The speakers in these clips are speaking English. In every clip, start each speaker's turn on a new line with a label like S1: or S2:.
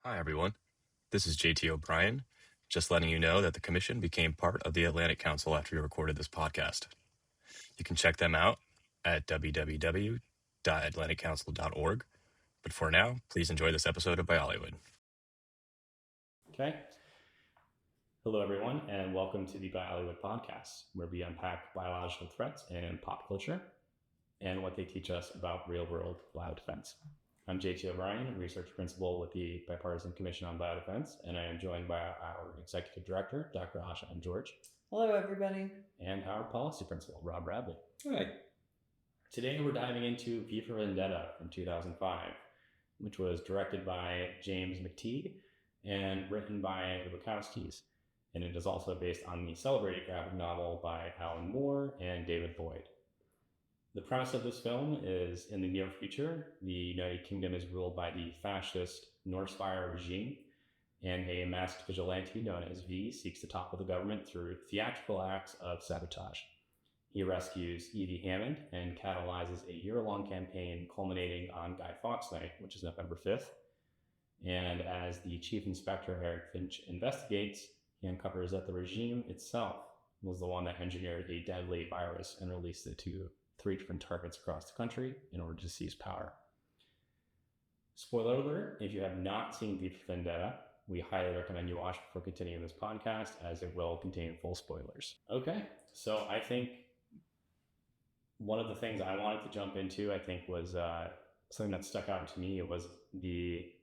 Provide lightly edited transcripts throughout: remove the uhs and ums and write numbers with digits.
S1: Hi, everyone. This is JT O'Brien, just letting you know that the Commission became part of the Atlantic Council after we recorded this podcast. You can check them out at www.atlanticcouncil.org. But for now, please enjoy this episode of Biollywood.
S2: Okay. Hello, everyone, and welcome to the Biollywood podcast, where we unpack biological threats in pop culture and what they teach us about real-world biodefense. I'm JT O'Brien, research principal with the Bipartisan Commission on Biodefense, and I am joined by our executive director, Dr. Asha and George.
S3: Hello, everybody.
S2: And our policy principal, Rob Bradley.
S4: Hi.
S2: Today, we're diving into V for Vendetta from 2005, which was directed by James McTeague and written by the Wachowskis. And it is also based on the celebrated graphic novel by Alan Moore and David Boyd. The premise of this film is, in the near future, the United Kingdom is ruled by the fascist Norsefire regime, and a masked vigilante known as V seeks to topple the government through theatrical acts of sabotage. He rescues Evey Hammond and catalyzes a year-long campaign culminating on Guy Fawkes Night, which is November 5th. And as the Chief Inspector Eric Finch investigates, he uncovers that the regime itself was the one that engineered a deadly virus and released it to 3 different targets across the country in order to seize power. Spoiler alert, if you have not seen V for Vendetta, we highly recommend you watch before continuing this podcast, as it will contain full spoilers. Okay, so I think one of the things I wanted to jump into, was something that stuck out to me. It was the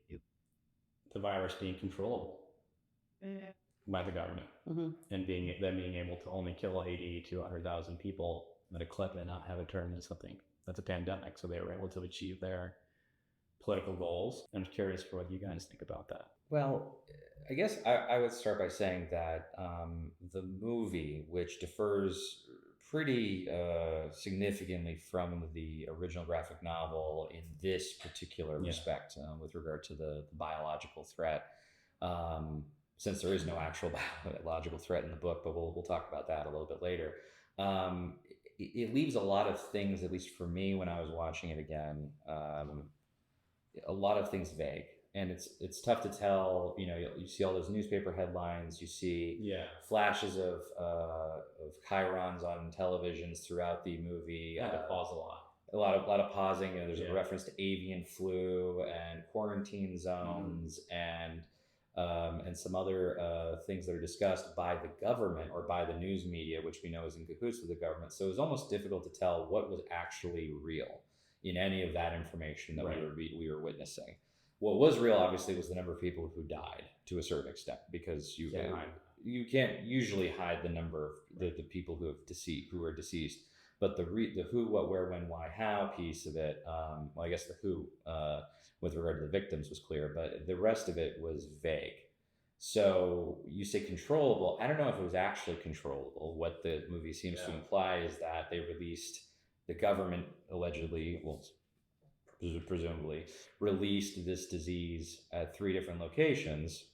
S2: virus being controllable by the government, and being able to only kill 80 to 100,000 people at a clip and not have it turn into something that's a pandemic. So they were able to achieve their political goals. I'm curious for what you guys think about that.
S4: Well, I guess I would start by saying that the movie, which differs pretty significantly from the original graphic novel in this particular respect, with regard to the biological threat, since there is no actual biological threat in the book, but we'll talk about that a little bit later. It leaves a lot of things, at least for me when I was watching it again, a lot of things vague. And it's tough to tell. You see all those newspaper headlines. You see flashes of chyrons on televisions throughout the movie.
S2: I had to pause a lot.
S4: A lot of pausing. There's a reference to avian flu and quarantine zones and some other things that are discussed by the government or by the news media, which we know is in cahoots with the government. So it was almost difficult to tell what was actually real in any of that information that we were witnessing. What was real, obviously, was the number of people who died to a certain extent, because you can't usually hide the number of the people who are deceased. But the who, what, where, when, why, how piece of it, well, I guess the who with regard to the victims was clear, but the rest of it was vague. So you say controllable. I don't know if it was actually controllable. What the movie seems to imply is that the government allegedly, presumably released this disease at 3 different locations,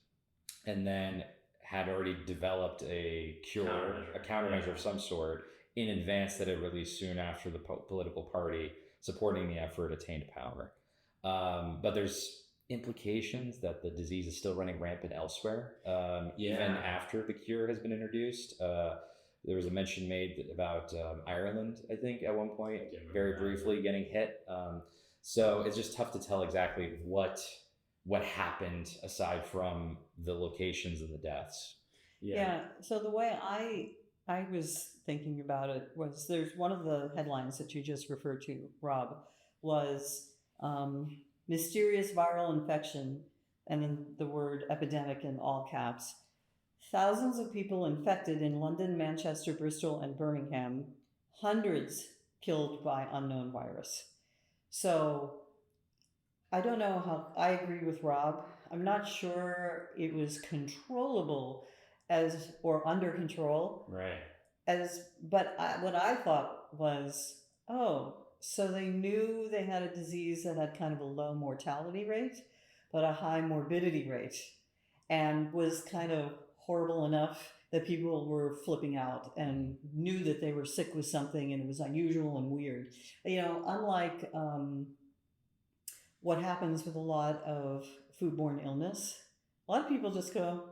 S4: and then had already developed a countermeasure of some sort in advance that it released soon after the political party supporting the effort attained power. But there's implications that the disease is still running rampant elsewhere, even after the cure has been introduced. There was a mention made about Ireland, I think, at one point, very briefly getting hit. So it's just tough to tell exactly what happened aside from the locations and the deaths.
S3: So the way I was thinking about it was, there's one of the headlines that you just referred to, Rob, was mysterious viral infection, and then the word epidemic in all caps. Thousands of people infected in London, Manchester, Bristol, and Birmingham. Hundreds killed by unknown virus. So I don't know how. I agree with Rob. I'm not sure it was controllable or under control.
S2: Right.
S3: But what I thought was, so they knew they had a disease that had kind of a low mortality rate, but a high morbidity rate, and was kind of horrible enough that people were flipping out and knew that they were sick with something and it was unusual and weird. Unlike what happens with a lot of foodborne illness. A lot of people just go,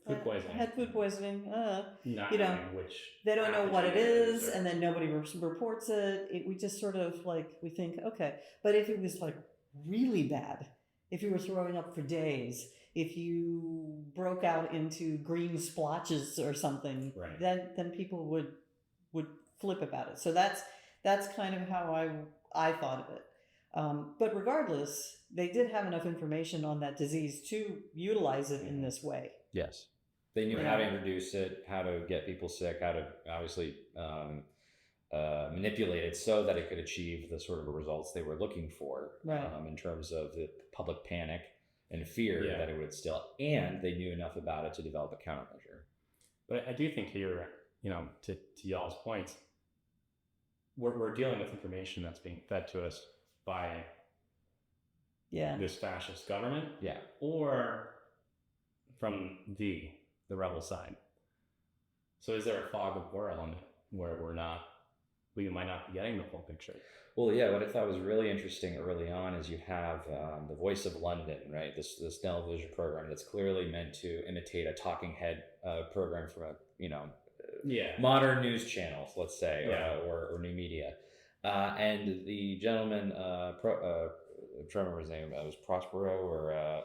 S2: Food poisoning.
S3: I had food poisoning.
S2: Not
S3: you know,
S2: knowing which
S3: they don't know what it
S2: pathogen
S3: is,
S2: or-
S3: and then nobody reports it. We just sort of like, we think, okay. But if it was like really bad, if you were throwing up for days, if you broke out into green splotches or something,
S2: Right.
S3: then people would flip about it. So that's kind of how I thought of it. But regardless, they did have enough information on that disease to utilize it in this way.
S4: Yes. They knew
S3: Right.
S4: how to introduce it, how to get people sick, how to obviously manipulate it so that it could achieve the sort of results they were looking for,
S3: Right.
S4: In terms of the public panic and fear
S2: Yeah.
S4: that it would still, and they knew enough about it to develop a countermeasure.
S2: But I do think here, to y'all's points, we're dealing with information that's being fed to us by
S3: Yeah.
S2: this fascist government,
S4: Yeah.
S2: or from the rebel side. So is there a fog of war element where we might not be getting the full picture?
S4: Well, yeah, what I thought was really interesting early on is you have the Voice of London, right? This television program that's clearly meant to imitate a talking head program from a modern news channel, let's say, or new media. And the gentleman, I'm trying to remember his name, it was Prospero or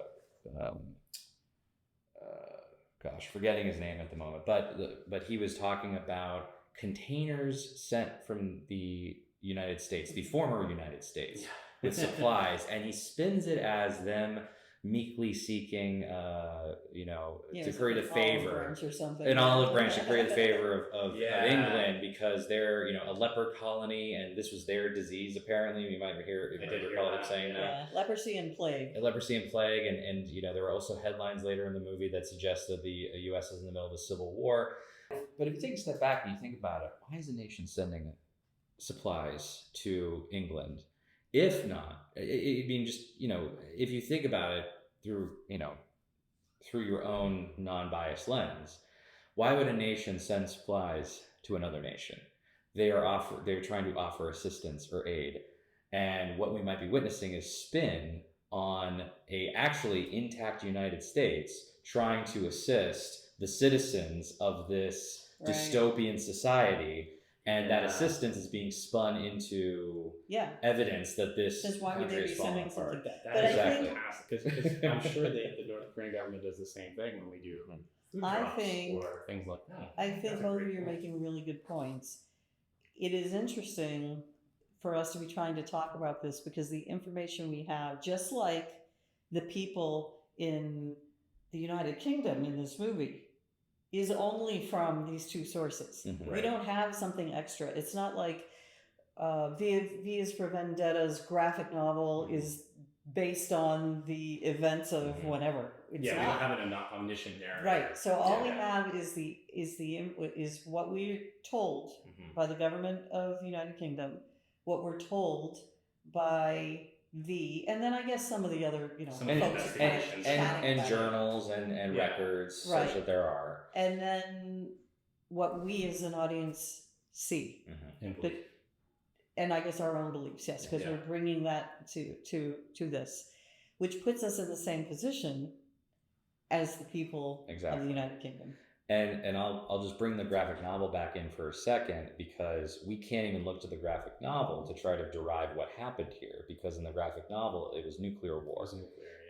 S4: forgetting his name at the moment. But he was talking about containers sent from the United States, the former United States, with supplies, and he spins it as them meekly seeking, to create a favor,
S3: or something.
S4: an olive branch to create a favor of England, because they're a leper colony, and this was their disease. Apparently, you might recall him saying that.
S3: Yeah, leprosy and plague.
S4: Leprosy and plague, and there were also headlines later in the movie that suggested the U.S. is in the middle of a civil war. But if you take a step back and you think about it, why is a nation sending supplies to England? If not, if you think about it through your own non-biased lens, why would a nation send supplies to another nation? They're trying to offer assistance or aid, and what we might be witnessing is spin on a actually intact United States trying to assist the citizens of this dystopian society. And that assistance is being spun into evidence that this
S3: why would they be sending something?
S2: That is fantastic, because I'm sure the North Korean government does the same thing when we do food drops or things like that.
S3: I think both of you are making really good points. It is interesting for us to be trying to talk about this because the information we have, just like the people in the United Kingdom in this movie, is only from these two sources.
S4: Mm-hmm.
S3: We don't have something extra. It's not like V is for Vendetta's graphic novel is based on the events of whatever. It's
S2: we
S3: not.
S2: don't have an omniscient narrative.
S3: Right. So all we have is what we're told by the government of the United Kingdom, what we're told by and then I guess some of the other,
S2: Some
S3: folks
S4: and journals and records, such that there are.
S3: And then what we as an audience see. And I guess our own beliefs, yes, because we're bringing that to this, which puts us in the same position as the people of the United Kingdom.
S4: And I'll just bring the graphic novel back in for a second, because we can't even look to the graphic novel to try to derive what happened here, because in the graphic novel it was nuclear war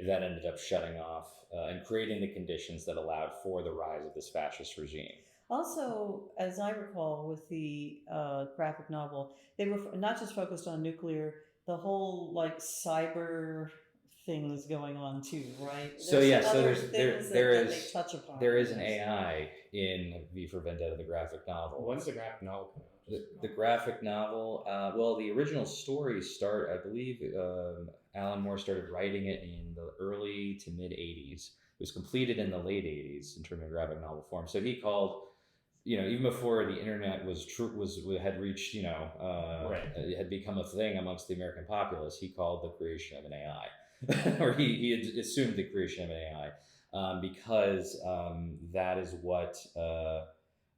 S4: that ended up shutting off and creating the conditions that allowed for the rise of this fascist regime.
S3: Also, as I recall with the graphic novel, they were not just focused on nuclear, the whole cyber things going on too, right?
S4: There is an AI in V for Vendetta, the graphic novel.
S2: When's the graphic novel come out?
S4: The graphic novel, the original stories start, I believe, Alan Moore started writing it in the early to mid 80s. It was completed in the late 80s in terms of graphic novel form. So he called, even before the internet had reached, had become a thing amongst the American populace, he called the creation of an AI. Or he had assumed the creation of an AI, because that is what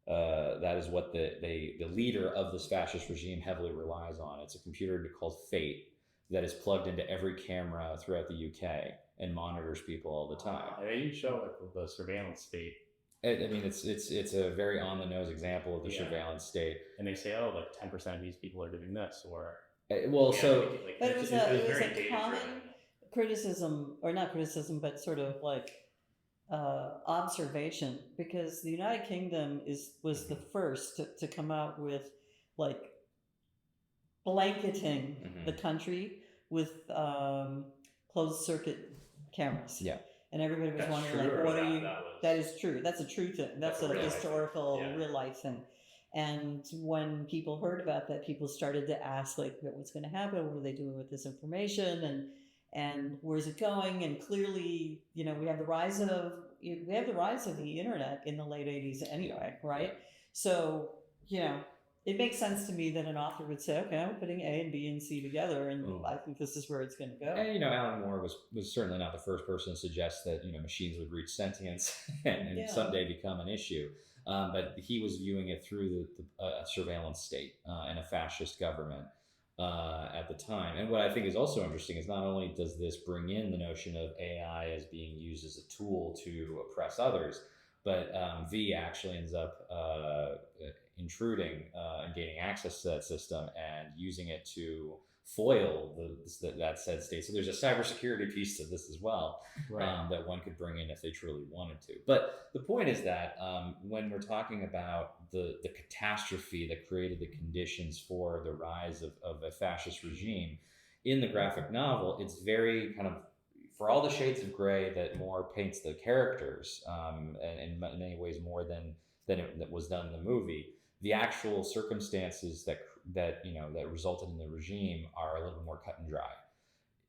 S4: the leader of this fascist regime heavily relies on. It's a computer called Fate that is plugged into every camera throughout the UK, and monitors people all the time.
S2: They do show like the surveillance state.
S4: I mean, it's a very on the nose example of the surveillance state.
S2: And they say, oh, like 10% of these people are doing this, or
S3: But it was a common criticism, or not criticism, but sort of like observation, because the United Kingdom was the first to come out with like blanketing the country with closed circuit cameras.
S4: Yeah.
S3: And everybody was wondering, like, what are you? That is true. That's a true thing. That's a historical, real life thing. And when people heard about that, people started to ask, like, what's going to happen? What are they doing with this information? And where's it going? And clearly, you know, we have the rise of the internet in the late 80s anyway, right? So, you know, it makes sense to me that an author would say, okay, I'm putting A and B and C together, and I think this is where it's going to go.
S4: And, you know, Alan Moore was certainly not the first person to suggest that, you know, machines would reach sentience and someday become an issue. But he was viewing it through the surveillance state and a fascist government at the time. And what I think is also interesting is not only does this bring in the notion of AI as being used as a tool to oppress others, but V actually ends up intruding and gaining access to that system and using it to foil that said state. So there's a cybersecurity piece to this as well, that one could bring in if they truly wanted to. But the point is that when we're talking about the catastrophe that created the conditions for the rise of a fascist regime, in the graphic novel, it's very kind of, for all the shades of gray that Moore paints the characters, and in many ways more than it was done in the movie, the actual circumstances that resulted in the regime are a little bit more cut and dry.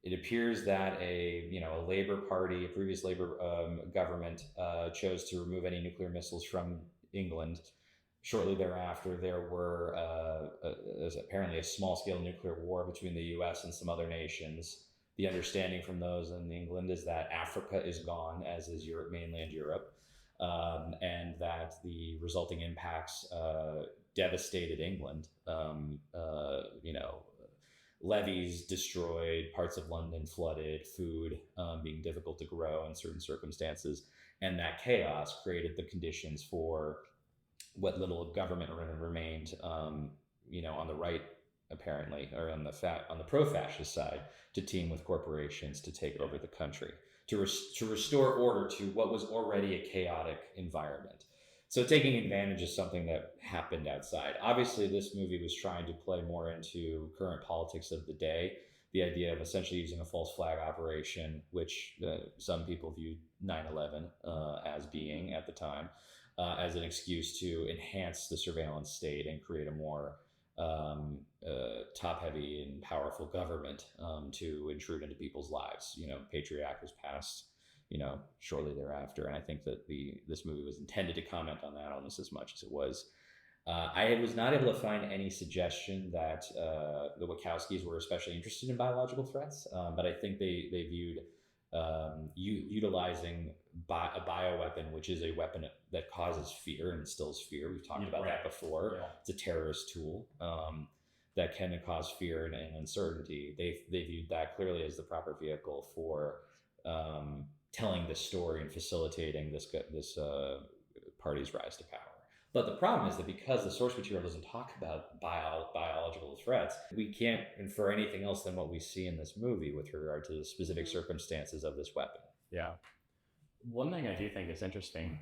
S4: It appears that a previous Labour government chose to remove any nuclear missiles from England. Shortly thereafter, there were apparently a small-scale nuclear war between the U.S. and some other nations. The understanding from those in England is that Africa is gone, as is mainland Europe. And that the resulting impacts devastated England. Levees destroyed, parts of London flooded, food being difficult to grow in certain circumstances, and that chaos created the conditions for what little government remained, on the right, apparently, or on the pro-fascist side, to team with corporations to take over the country. To restore order to what was already a chaotic environment. So taking advantage of something that happened outside. Obviously, this movie was trying to play more into current politics of the day. The idea of essentially using a false flag operation, which some people viewed 9/11 as being at the time, as an excuse to enhance the surveillance state and create a more top-heavy and powerful government to intrude into people's lives. Patriot Act was passed, shortly thereafter, and I think that this movie was intended to comment on that almost as much as it was. I was not able to find any suggestion that the Wachowskis were especially interested in biological threats, but I think they viewed utilizing a bioweapon, which is a weapon that causes fear and instills fear. We've talked about that before. Yeah. It's a terrorist tool that can cause fear and uncertainty. They viewed that clearly as the proper vehicle for telling this story and facilitating this party's rise to power. But the problem is that because the source material doesn't talk about biological threats, we can't infer anything else than what we see in this movie with regard to the specific circumstances of this weapon.
S2: Yeah. One thing I do think is interesting,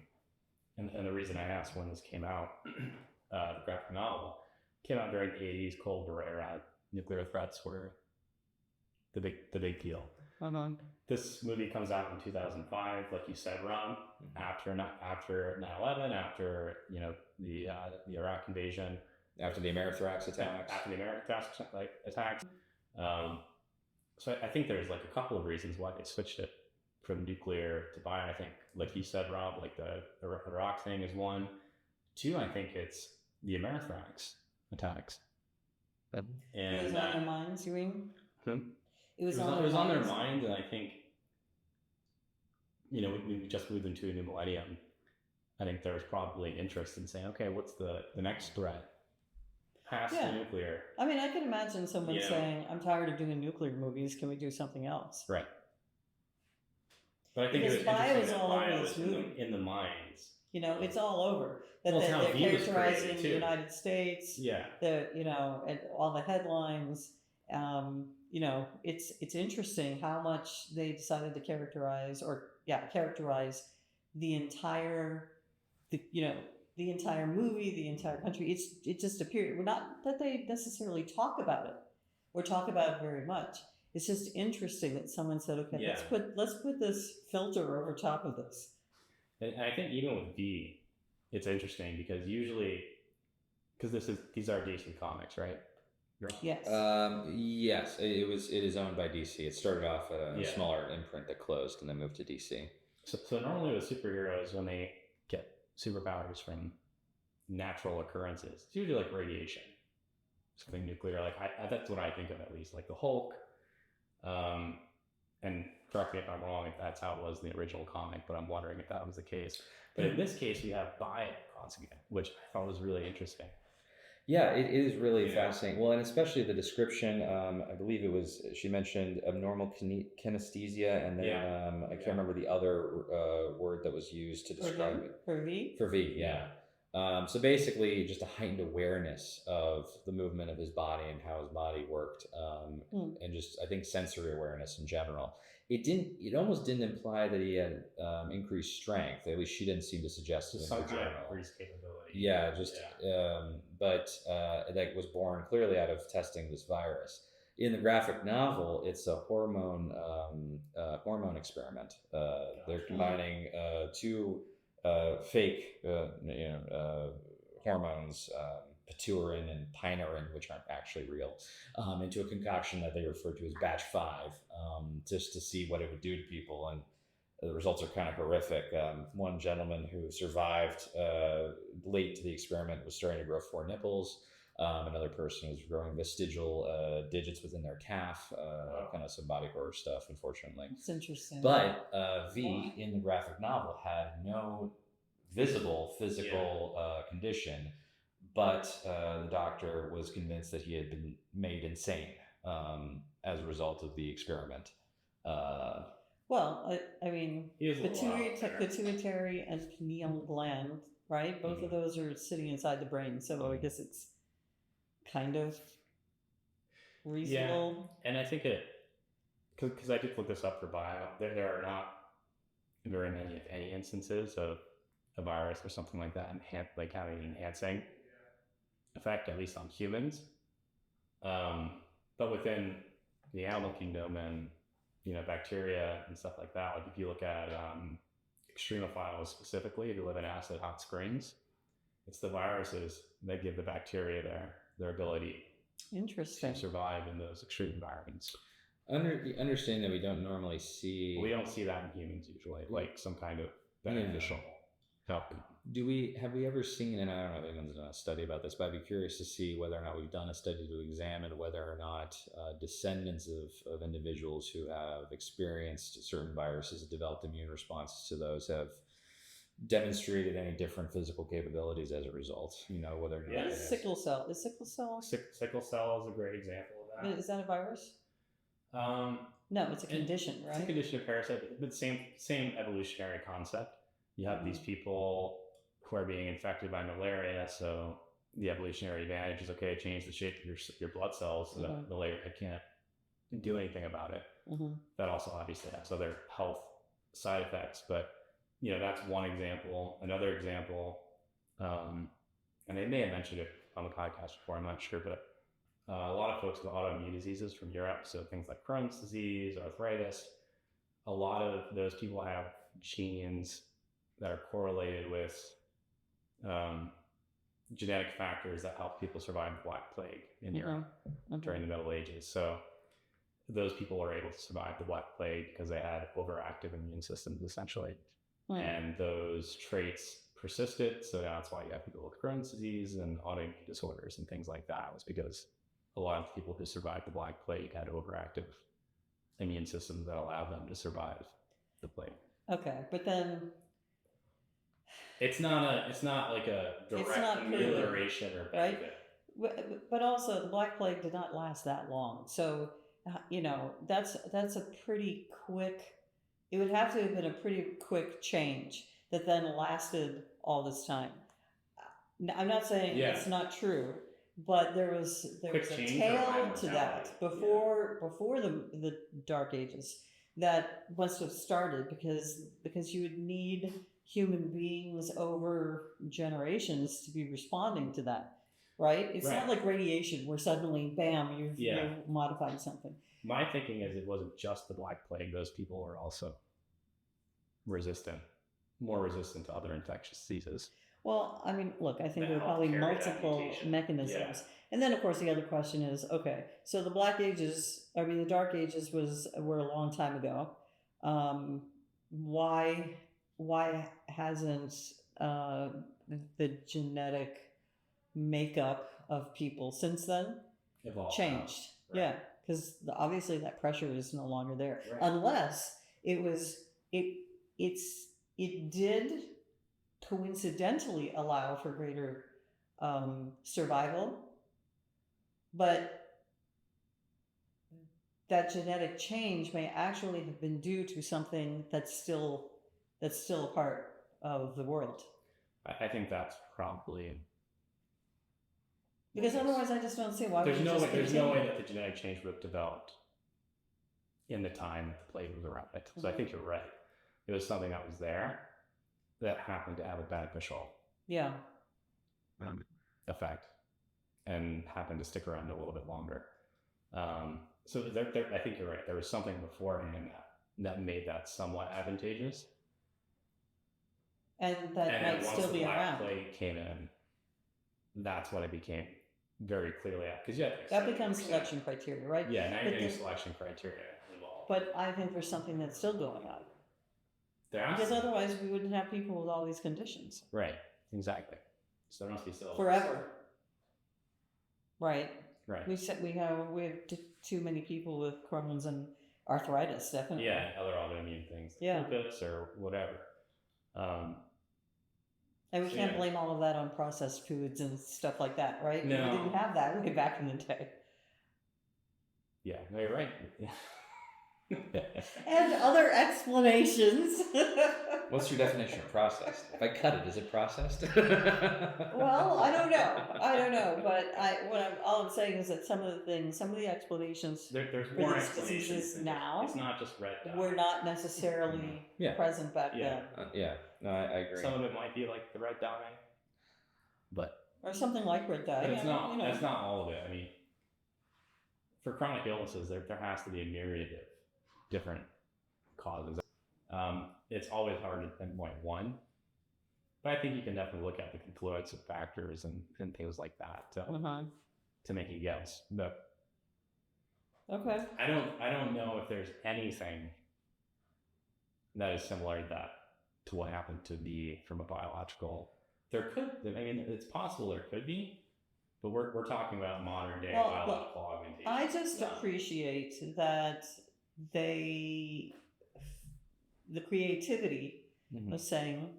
S2: and the reason I asked when this came out, the graphic novel came out during the 80s, Cold War era. Nuclear threats were the big deal. This movie comes out in 2005, like you said, Ron, after 9/11, after the Iraq invasion,
S4: after the Amerithrax attacks,
S2: So I think there's like a couple of reasons why they switched it from nuclear to bio. I think, like you said, Rob, like the Iraq thing is one. Two, I think it's the Amerithrax attacks.
S3: And it was on their minds, you mean? It was
S2: on their mind, and I think, we just moved into a new millennium. I think there was probably interest in saying, okay, what's the next threat past the nuclear?
S3: I mean, I can imagine someone saying, I'm tired of doing nuclear movies. Can we do something else?
S2: Right. But I think
S3: Because
S2: it was
S3: bio
S2: interesting
S3: is
S2: that
S3: all over
S2: bio
S3: this
S2: is
S3: movie.
S2: in the minds.
S3: You know, it's all over. That
S2: Well, it's how
S3: they're
S2: View was
S3: characterizing
S2: created,
S3: the
S2: too.
S3: United States.
S2: Yeah.
S3: And all the headlines. It's interesting how much they decided to characterize the entire movie, the entire country. It just appeared. Well, not that they necessarily talk about it or talk about it very much. It's just interesting that someone said, okay,
S2: Yeah.
S3: let's put this filter over top of this.
S2: And I think even with V, it's interesting because usually, because these are DC Comics, right?
S3: Yes.
S4: Yes, it is owned by DC. It started off a smaller imprint that closed and then moved to DC.
S2: So normally with superheroes, when they get superpowers from natural occurrences, it's usually like radiation, something nuclear. Like that's what I think of, at least, like the Hulk. And correct me if I'm wrong if that's how it was in the original comic, but I'm wondering if that was the case. But in this case, we have Biodefense again, which I thought was really interesting.
S4: Yeah, it is really fascinating. Well, and especially the description. I believe it was, she mentioned abnormal kinesthesia, and then I can't remember the other word that was used to describe it.
S3: For V?
S4: For V, yeah. So basically, just a heightened awareness of the movement of his body and how his body worked, and just, I think, sensory awareness in general. It almost didn't imply that he had increased strength. At least she didn't seem to suggest it in
S2: Some
S4: her
S2: kind of
S4: journal.
S2: increased capability.
S4: Yeah, but that was born clearly out of testing this virus. In the graphic novel, it's a hormone experiment. They're combining two fake hormones, piturin and pinarin, which aren't actually real, into a concoction that they refer to as batch 5, just to see what it would do to people. And the results are kind of horrific. One gentleman who survived late to the experiment was starting to grow 4 nipples. Another person was growing vestigial digits within their calf, kind of some body horror stuff, unfortunately.
S3: It's interesting.
S4: But V, in the graphic novel, had no visible physical condition, but the doctor was convinced that he had been made insane as a result of the experiment.
S3: Well, I mean, pituitary and pineal gland, right? Both of those are sitting inside the brain, so I guess it's kind of reasonable.
S2: Yeah, and I think because I did look this up for bio, there are not very many, if any, instances of a virus or something like that having an enhancing effect, at least on humans. But within the animal kingdom and bacteria and stuff like that, like if you look at extremophiles specifically, if you live in acid hot springs, it's the viruses that give the bacteria their ability to survive in those extreme environments.
S4: Understanding that we don't normally see...
S2: We don't see that in humans usually, like some kind of beneficial help.
S4: Have we ever seen, and I don't know if anyone's done a study about this, but I'd be curious to see whether or not we've done a study to examine whether or not descendants of individuals who have experienced certain viruses, developed immune responses to those, have demonstrated any different physical capabilities as a result. Whether or not
S3: sickle cell. Is sickle cell?
S2: Sickle cell is a great example of that.
S3: Is that a virus? No, it's a condition, right?
S2: It's a condition of parasite, but same evolutionary concept. You have these people who are being infected by malaria, so the evolutionary advantage is, okay, change the shape of your blood cells so that malaria can't do anything about it. That also obviously has other health side effects, but that's one example. Another example, and they may have mentioned it on the podcast before, I'm not sure, but a lot of folks with autoimmune diseases from Europe, so things like Crohn's disease, arthritis, a lot of those people have genes that are correlated with genetic factors that help people survive the Black Plague in Europe during the Middle Ages. So those people were able to survive the Black Plague because they had overactive immune systems, essentially. And those traits persisted. So that's why you have people with Crohn's disease and autoimmune disorders and things like that, was because a lot of people who survived the Black Plague had overactive immune systems that allowed them to survive the plague.
S3: Okay, but then
S2: it's not like a direct amelioration or benefit.
S3: Right? But also the Black Plague did not last that long. So, that's a pretty quick it would have to have been a pretty quick change that then lasted all this time. I'm not saying it's not true, but there was a tail to that before the Dark Ages that must have started because you would need human beings over generations to be responding to that, right? It's not like radiation where suddenly, bam, you've modified something.
S2: My thinking is it wasn't just the Black Plague. Those people were also more resistant to other infectious diseases.
S3: Well, I mean, look, I think there are probably multiple mechanisms. Yeah. And then, of course, the other question is, okay, so the Dark Ages were a long time ago. Why hasn't the genetic makeup of people since then changed? Right. Yeah, because obviously that pressure is no longer there, unless it did coincidentally allow for greater survival, but that genetic change may actually have been due to something that's still a part of the world.
S2: I think that's probably
S3: because otherwise, I just don't see why. There's no
S2: way that the genetic change would have developed in the time the plague was around. So I think you're right. It was something that was there that happened to have a beneficial effect and happened to stick around a little bit longer. So I think you're right. There was something beforehand that made that somewhat advantageous.
S3: And that might still be around.
S2: Once the Black Plague came in, that's when it became very clearly out. Because
S3: that becomes selection criteria, right?
S2: Yeah, now you're getting selection criteria involved.
S3: But I think there's something that's still going on. Because otherwise we wouldn't have people with all these conditions.
S2: Right, exactly. So there must be still
S3: forever. Right. We have too many people with Crohn's and arthritis, definitely.
S2: Yeah, other autoimmune things. Lupus or whatever.
S3: And we can't blame all of that on processed foods and stuff like that, right?
S2: No.
S3: We didn't have that way back in the day.
S2: Yeah, no, you're right.
S3: And other explanations.
S4: What's your definition of processed? If I cut it, is it processed?
S3: Well, I don't know, but all I'm saying is that some of the explanations
S2: there's
S3: for
S2: more
S3: these diseases now.
S2: It's not just red dye.
S3: Were not necessarily present back then.
S4: No, I agree.
S2: Some of it might be like the red dye,
S3: or something like red dye.
S2: But it's not. That's not all of it. I mean, for chronic illnesses, there has to be a myriad of different causes. It's always hard to pinpoint one, but I think you can definitely look at the confluence of factors and things like that to make a guess. But
S3: okay,
S2: I don't know if there's anything that is similar to what happened to be from a biological. It's possible there could be, but we're talking about modern day biological augmentation.
S3: I just appreciate that the creativity was saying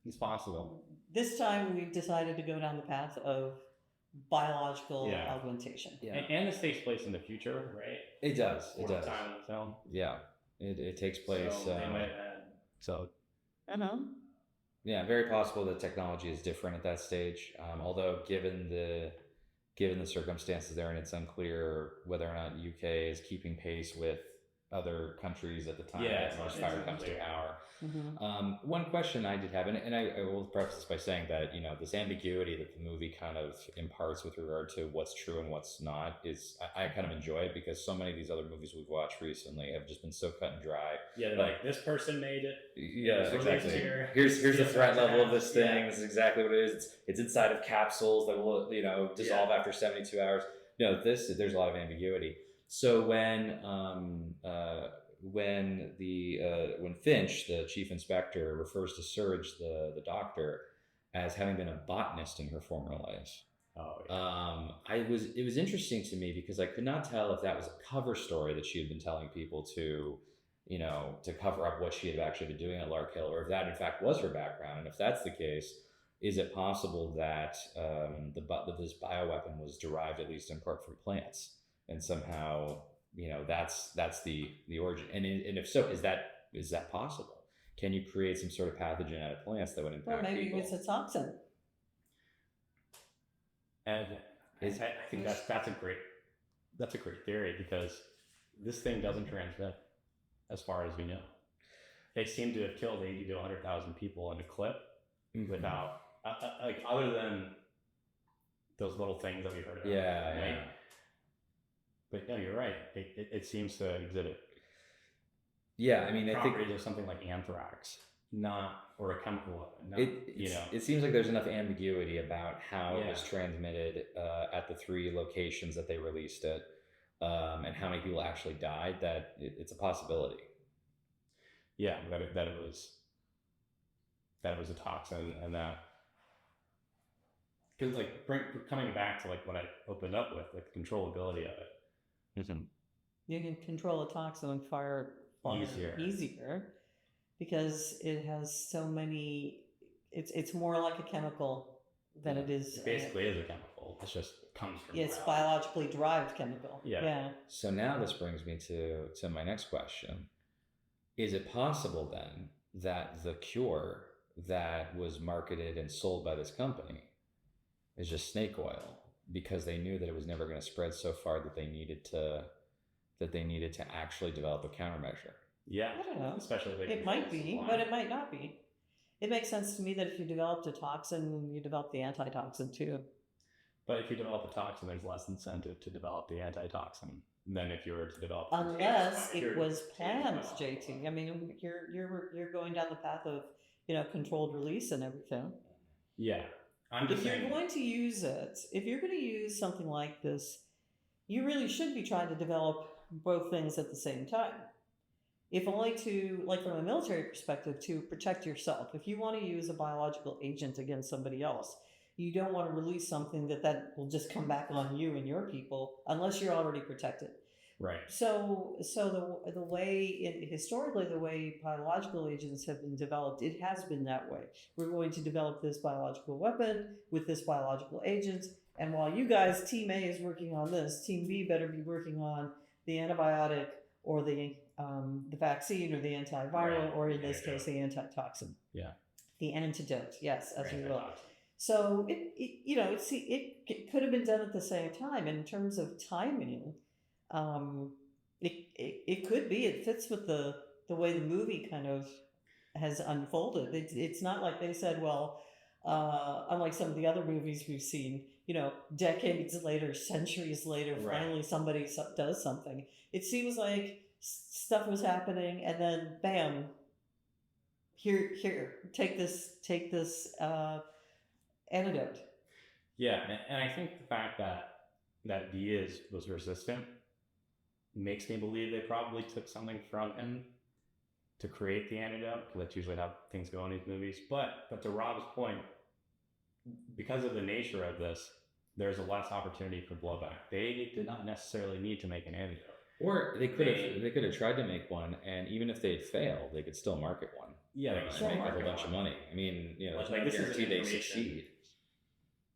S2: it's possible.
S3: This time we've decided to go down the path of biological augmentation.
S2: Yeah. And this takes place in the future, right?
S4: It does. It does.
S2: Time on the film.
S4: Yeah. It takes place.
S3: I know.
S4: Yeah, very possible that technology is different at that stage. Although given the circumstances there, and it's unclear whether or not UK is keeping pace with other countries at the time that Norsefire comes to power. One question I did have, and I will preface this by saying that, this ambiguity that the movie kind of imparts with regard to what's true and what's not is, I kind of enjoy it because so many of these other movies we've watched recently have just been so cut and dry.
S2: Yeah, they're like this person made it.
S4: Yeah, exactly. Here's the threat level of this thing. Yeah. This is exactly what it is. It's inside of capsules that will, dissolve after 72 hours. There's a lot of ambiguity. So when Finch, the chief inspector, refers to Surge, the doctor, as having been a botanist in her former life, it was interesting to me because I could not tell if that was a cover story that she had been telling people to cover up what she had actually been doing at Larkhill, or if that in fact was her background. And if that's the case, is it possible that this bioweapon was derived at least in part from plants? And somehow, that's the origin. And if so, is that possible? Can you create some sort of pathogen out of plants that would impact
S3: Or maybe
S4: people?
S3: it's a toxin.
S2: And I think that's a great theory, because this thing doesn't transmit as far as we know. They seem to have killed 80 to 100,000 people in a clip without, like, other than those little things that we heard about.
S4: Yeah,
S2: right?
S4: yeah.
S2: But no, you're right. It seems to exhibit
S4: Yeah, I mean, I think
S2: properties of something like anthrax, or a chemical weapon. Not,
S4: it seems like there's enough ambiguity about how it
S2: Yeah.
S4: was transmitted at the 3 locations that they released it, and how many people actually died, that it's a possibility.
S2: Yeah, that it was a toxin, and that, because like coming back to like what I opened up with, like the controllability of it.
S3: You can control a toxin and fire easier because it has so many. It's more like a chemical than it is.
S2: It basically is a chemical. It just comes from.
S3: It's biologically derived chemical.
S2: Yeah.
S4: So now this brings me to my next question. Is it possible then that the cure that was marketed and sold by this company is just snake oil, because they knew that it was never going to spread so far that they needed to actually develop a countermeasure?
S2: Yeah,
S3: I don't know.
S2: especially if
S3: It might be, but it might not be. It makes sense to me that if you developed a toxin, you develop the antitoxin too.
S2: But if you develop a toxin, there's less incentive to develop the antitoxin than if you were to develop.
S3: Unless it was planned, JT. I mean, you're going down the path of controlled release and everything.
S2: Yeah, I'm just
S3: If
S2: saying.
S3: you're going to use it, if you're going to use something like this, you really should be trying to develop both things at the same time. If only to, like from a military perspective, to protect yourself. If you want to use a biological agent against somebody else, you don't want to release something that will just come back on you and your people unless you're already protected.
S2: Right.
S3: So the way historically the way biological agents have been developed, it has been that way. We're going to develop this biological weapon with this biological agent, and while you guys, Team A is working on this, Team B better be working on the antibiotic or the vaccine or the antiviral,
S2: Right.
S3: or in this case the antitoxin.
S2: Yeah.
S3: The antidote, yes, as we will.
S2: Antitoxin.
S3: So it could have been done at the same time. And in terms of timing, it could be. It fits with the way the movie kind of has unfolded. It's not like they said, well, unlike some of the other movies we've seen, decades later, centuries later, finally somebody does something. It seems like stuff was happening, and then bam, here, take this antidote.
S2: Yeah, and I think the fact that Diaz was resistant makes me believe they probably took something from him to create the antidote, because that's usually how things go in these movies. But to Rob's point, because of the nature of this, there's a less opportunity for blowback. They did not necessarily need to make an antidote.
S4: Or they could have tried to make one, and even if they'd failed, they could still market one.
S2: Yeah, they could still
S4: make
S2: market
S4: a bunch of
S2: one.
S4: money. I mean, there's
S2: Like,
S4: no
S2: this is
S4: guarantee they
S2: information.
S4: succeed.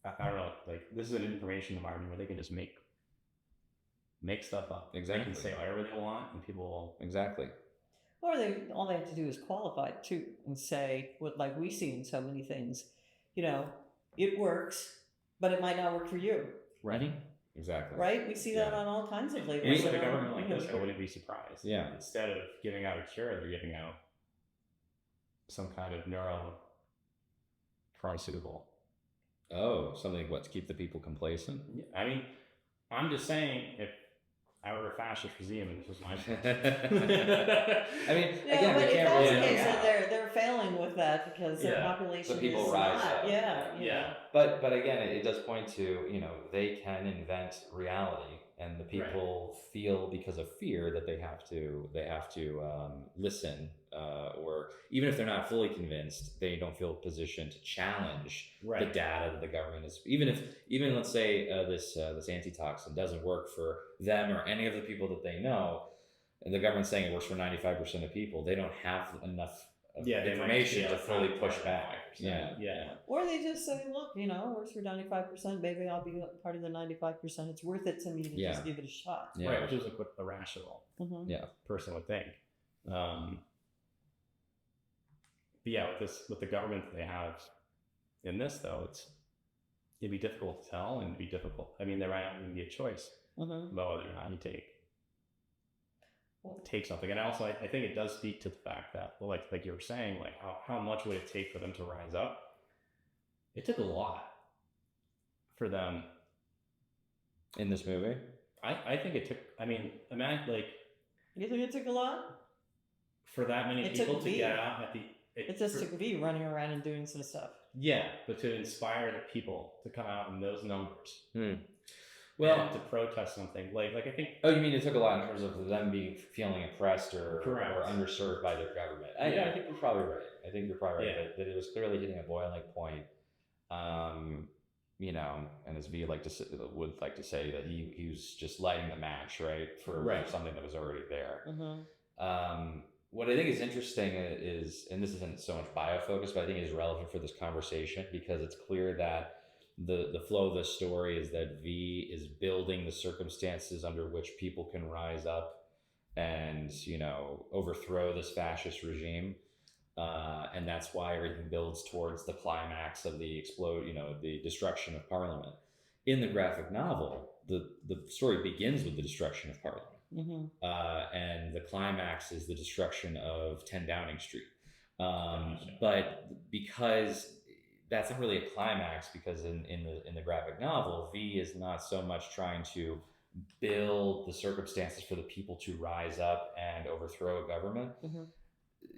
S2: I don't know. Like, this is an information environment where they can just make stuff up.
S4: Exactly.
S2: They can say whatever they want, and people will.
S4: Exactly.
S3: Or all they have to do is qualify it too, and say what, like we see in so many things, it works, but it might not work for you.
S2: Right.
S4: Exactly.
S3: Right? We see that
S4: Yeah.
S3: on all kinds of labels.
S2: And with a government like this, I wouldn't be surprised.
S4: Yeah.
S2: Instead of giving out a cure, they're giving out some kind of pharmaceutical.
S4: Oh, something to keep the people complacent?
S2: I mean, I'm just saying, if I were a fascist regime and this was my
S4: I mean,
S3: Yeah,
S4: again,
S3: but
S4: we
S3: if
S4: can't
S3: that's
S4: really.
S3: the case, then they're failing with that because their
S2: Yeah.
S3: population
S4: The people
S3: is
S4: rise
S3: not.
S4: up.
S3: Yeah.
S4: But again, it does point to, they can invent reality, and the people feel, because of fear, that they have to listen, or even if they're not fully convinced, they don't feel positioned to challenge the data that the government is. Even let's say this antitoxin doesn't work for them or any of the people that they know, and the government's saying it works for 95% of people, they don't have enough information to fully push back. Yeah.
S3: Or they just say, look, it works for 95%. Maybe I'll be part of the 95%. It's worth it to me to just give it a shot.
S4: Yeah.
S2: Right, which is like what a rational
S3: Mm-hmm.
S4: Yeah.
S2: person would think. yeah, with the government that they have in this, though, it'd be difficult to tell, and it'd be difficult. I mean, there might not even be a choice about whether or not you take something. And also, I think it does speak to the fact that, like you were saying, like how much would it take for them to rise up? It took a lot for them
S4: in this movie.
S2: I think it took. I mean, imagine like.
S3: You think it took a lot
S2: For that many people to get out at the.
S3: It just took V running around and doing some stuff.
S2: Yeah, but to inspire the people to come out in those numbers.
S4: Well,
S2: to protest something like I think.
S4: Oh, you mean it took a lot in terms of them feeling oppressed or underserved by their government? I think you're probably right. I think you're probably right that it was clearly hitting a boiling point. You know, and as V would like to say that he was just lighting the match, right, for something that was already there. What I think is interesting is, and this isn't so much biofocus, but I think it is relevant for this conversation because it's clear that the flow of the story is that V is building the circumstances under which people can rise up and, you know, overthrow this fascist regime. And that's why everything builds towards the climax of the destruction of Parliament. In the graphic novel, the story begins with the destruction of Parliament. And the climax is the destruction of 10 Downing Street. But because that's not really a climax, because in the graphic novel, V is not so much trying to build the circumstances for the people to rise up and overthrow a government.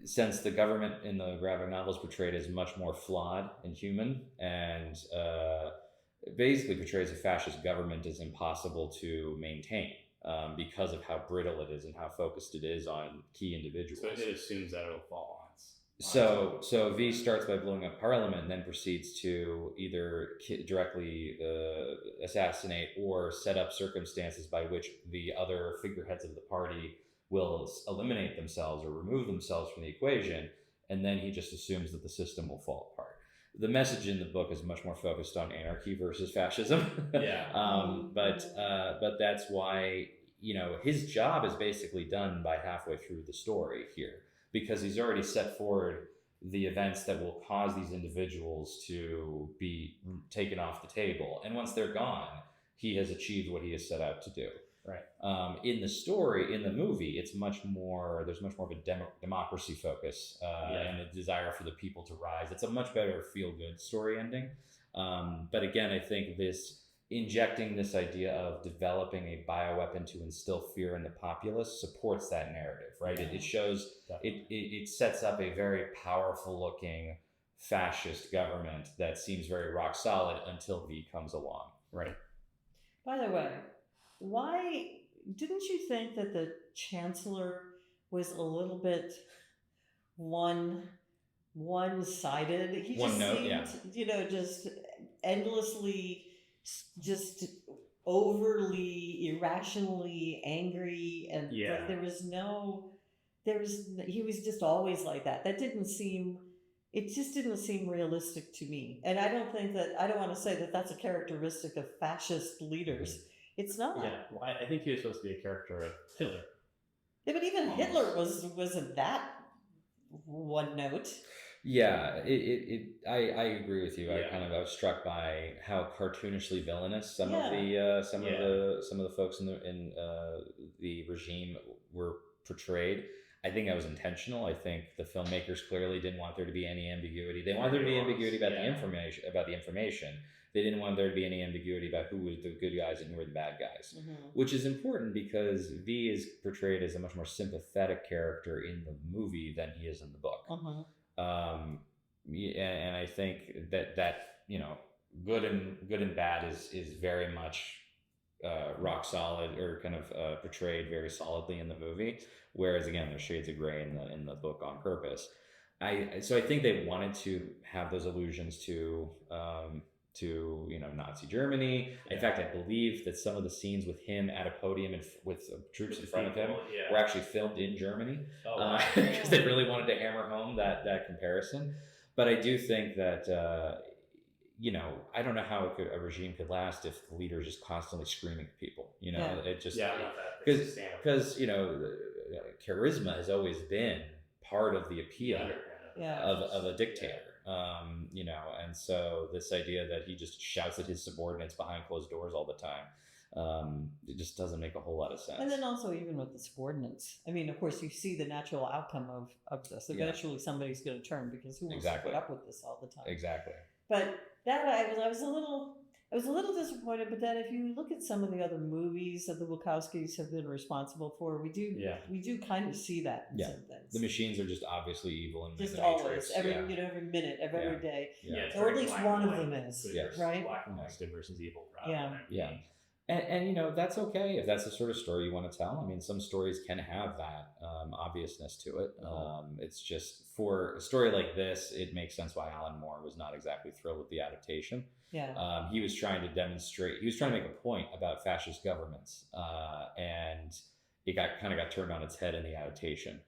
S4: Since the government in the graphic novel is portrayed as much more flawed and human, and basically portrays a fascist government as impossible to maintain because of how brittle it is and how focused it is on key individuals.
S2: So it assumes that it'll fall on its.
S4: So V starts by blowing up Parliament and then proceeds to either directly assassinate or set up circumstances by which the other figureheads of the party will eliminate themselves or remove themselves from the equation, and then he just assumes that the system will fall apart. The message in the book is much more focused on anarchy versus fascism. But that's why, you know, his job is basically done by halfway through the story here, because he's already set forward the events that will cause these individuals to be taken off the table, and once they're gone, he has achieved what he has set out to do.
S2: Right.
S4: In the story, in the movie, there's much more of a democracy focus and a desire for the people to rise. It's a much better feel-good story ending. But again, I think injecting this idea of developing a bioweapon to instill fear in the populace supports that narrative, right? It shows, it sets up a very powerful looking fascist government that seems very rock solid until V comes along.
S2: Right.
S3: By the way, why didn't you think that the chancellor was a little bit one-sided? He just seemed, you know, just endlessly, just overly, irrationally angry, and like he was just always like that. It just didn't seem realistic to me. And I don't want to say that that's a characteristic of fascist leaders. It's not.
S2: Yeah, well, I think he was supposed to be a character of Hitler.
S3: Yeah, but even Hitler wasn't that one note.
S4: Yeah, I agree with you. I was struck by how cartoonishly villainous some of the folks in the regime were portrayed. I think that was intentional. I think the filmmakers clearly didn't want there to be any ambiguity. They wanted there to be ambiguity about the information. They didn't want there to be any ambiguity about who was the good guys and who were the bad guys, which is important because V is portrayed as a much more sympathetic character in the movie than he is in the book. And I think that you know, good and bad is very much rock solid, or kind of portrayed very solidly in the movie. Whereas again, there's shades of gray in the book on purpose. So I think they wanted to have those allusions to you know, Nazi Germany. In fact, I believe that some of the scenes with him at a podium and with troops in front of him were actually filmed in Germany, because they really wanted to hammer home that comparison. But I do think that you know, I don't know how a regime could last if the leader is just constantly screaming at people. You know, it just because you know, charisma has always been part of the appeal of a dictator. You know, and so this idea that he just shouts at his subordinates behind closed doors all the time, it just doesn't make a whole lot of sense.
S3: And then also even with the subordinates, I mean, of course, you see the natural outcome of this. Eventually, somebody's going to turn, because who wants to put up with this all the time?
S4: Exactly.
S3: But that I was a little disappointed. But then if you look at some of the other movies that the Wachowskis have been responsible for, we do kind of see that in some things.
S4: The machines are just obviously evil and
S3: just always every every minute of every day. Or at least one of them is right.
S2: Black and white, good versus evil.
S4: And you know, that's okay if that's the sort of story you want to tell. I mean, some stories can have that obviousness to it. It's just, for a story like this, it makes sense why Alan Moore was not exactly thrilled with the adaptation. He was trying to make a point about fascist governments, and it kind of got turned on its head in the adaptation,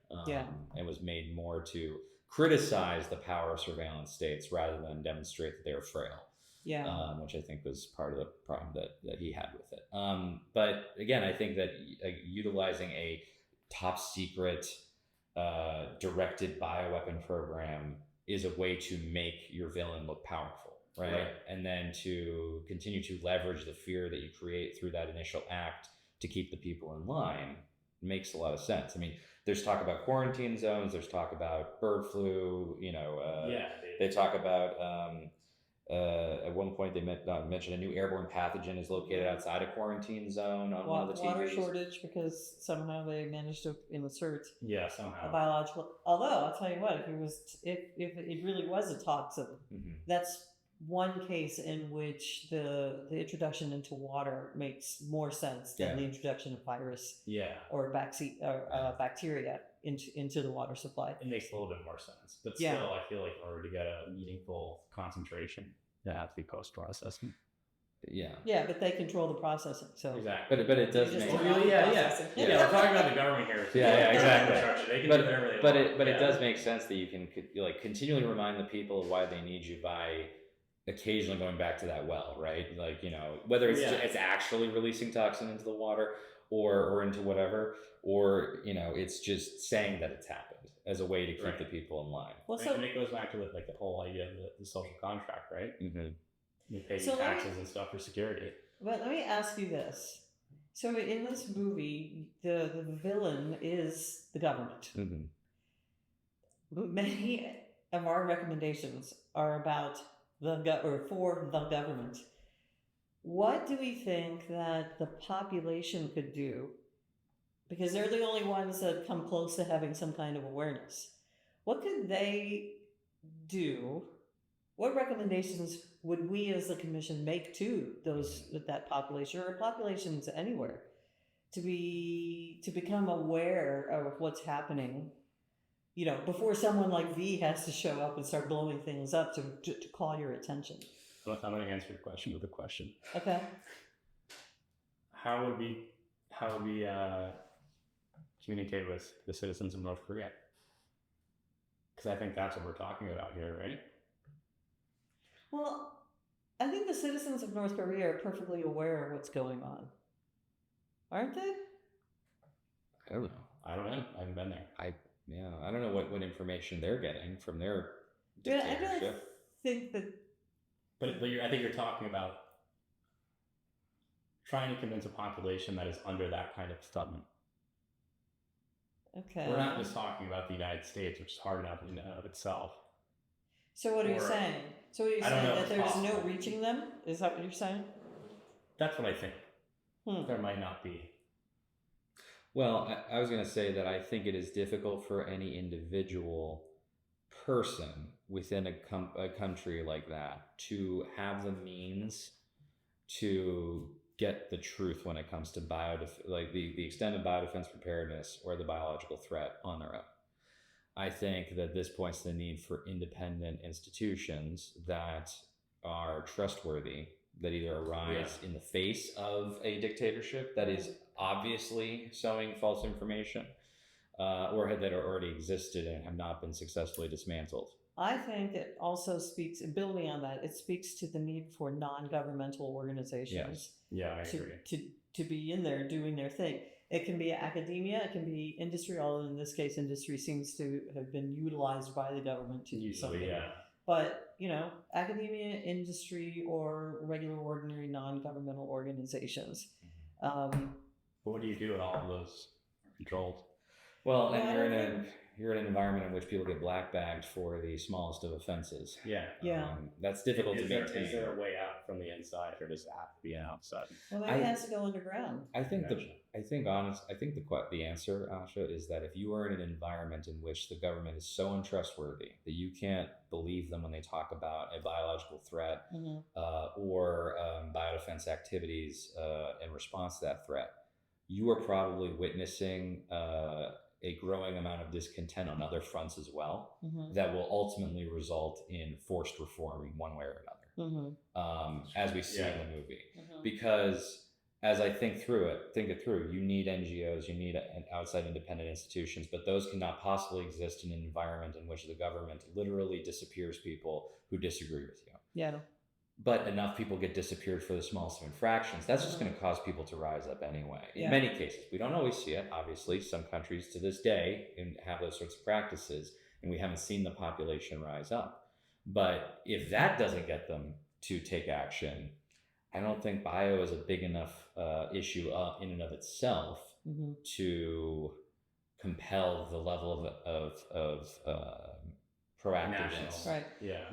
S4: and was made more to criticize the power of surveillance states rather than demonstrate that they were frail. Which I think was part of the problem that he had with it. But again, I think that utilizing a top secret directed bioweapon program is a way to make your villain look powerful, right? And then to continue to leverage the fear that you create through that initial act to keep the people in line makes a lot of sense. I mean, there's talk about quarantine zones, there's talk about bird flu, you know, they talk about at one point they mentioned a new airborne pathogen is located outside a quarantine zone on one of the TVs.
S3: Water shortage, because somehow they managed to insert
S2: somehow
S3: a biological. Although I'll tell you what, if it really was a toxin, that's one case in which the introduction into water makes more sense than the introduction of virus or bacteria into the water supply.
S2: It makes a little bit more sense, but still, I feel like in order to get a meaningful concentration, it has to be post-processed.
S3: But they control the processing, so
S2: exactly.
S4: But it does make
S2: we're talking about the government here.
S4: Exactly. But it does make sense that you can continually remind the people of why they need you by occasionally going back to that well, right? Like, you know, whether it's actually releasing toxin into the water or into whatever, or, you know, it's just saying that it's happened as a way to keep the people in line.
S2: Well, and it goes back to like the whole idea of the social contract, right? You pay taxes and stuff for security.
S3: But let me ask you this. So in this movie, the villain is the government. Many of our recommendations are about for the government. What do we think that the population could do? Because they're the only ones that come close to having some kind of awareness. What could they do? What recommendations would we as the commission make to that population, or populations anywhere, to become aware of what's happening? You know, before someone like V has to show up and start blowing things up to call your attention.
S2: I'm going to answer your question with a question.
S3: Okay.
S2: How would we communicate with the citizens of North Korea? Because I think that's what we're talking about here, right?
S3: Well, I think the citizens of North Korea are perfectly aware of what's going on. Aren't they?
S4: I don't know.
S2: I haven't been there.
S4: I don't know what information they're getting from their dictatorship.
S3: I don't think that.
S2: But I think you're talking about trying to convince a population that is under that kind of government.
S3: Okay.
S2: We're not just talking about the United States, which is hard enough in and of itself.
S3: So what are you saying? So what are you saying, that there's no reaching them? Is that what you're saying?
S2: That's what I think. There might not be.
S4: Well, I was going to say that I think it is difficult for any individual person within a country like that to have the means to get the truth when it comes to the extent of biodefense preparedness or the biological threat on their own. I think that this points to the need for independent institutions that are trustworthy, that either arise in the face of a dictatorship that is obviously sowing false information, or that are already existed and have not been successfully dismantled.
S3: I think it also speaks, building on that, it speaks to the need for non-governmental organizations
S2: I agree.
S3: to be in there doing their thing. It can be academia, it can be industry, although in this case, industry seems to have been utilized by the government to do something.
S2: Yeah.
S3: But, academia, industry, or regular, ordinary, non-governmental organizations.
S2: But what do you do when all of those are controlled?
S4: Well, and you're in an environment in which people get black bagged for the smallest of offenses.
S2: Yeah.
S4: That's difficult to maintain.
S2: Is there a way out from the inside, or does it have to be an outside?
S3: Well, maybe it has to go underground.
S4: I think the answer, Asha, is that if you are in an environment in which the government is so untrustworthy that you can't believe them when they talk about a biological threat or biodefense activities in response to that threat, you are probably witnessing a growing amount of discontent on other fronts as well that will ultimately result in forced reform one way or another, as we see in the movie. Because as I think it through, you need NGOs, you need outside independent institutions, but those cannot possibly exist in an environment in which the government literally disappears people who disagree with you.
S3: Yeah.
S4: But enough people get disappeared for the smallest of infractions. That's just going to cause people to rise up anyway. In many cases, we don't always see it. Obviously, some countries to this day have those sorts of practices, and we haven't seen the population rise up. But if that doesn't get them to take action, I don't think bio is a big enough issue in and of itself to compel the level of proactiveness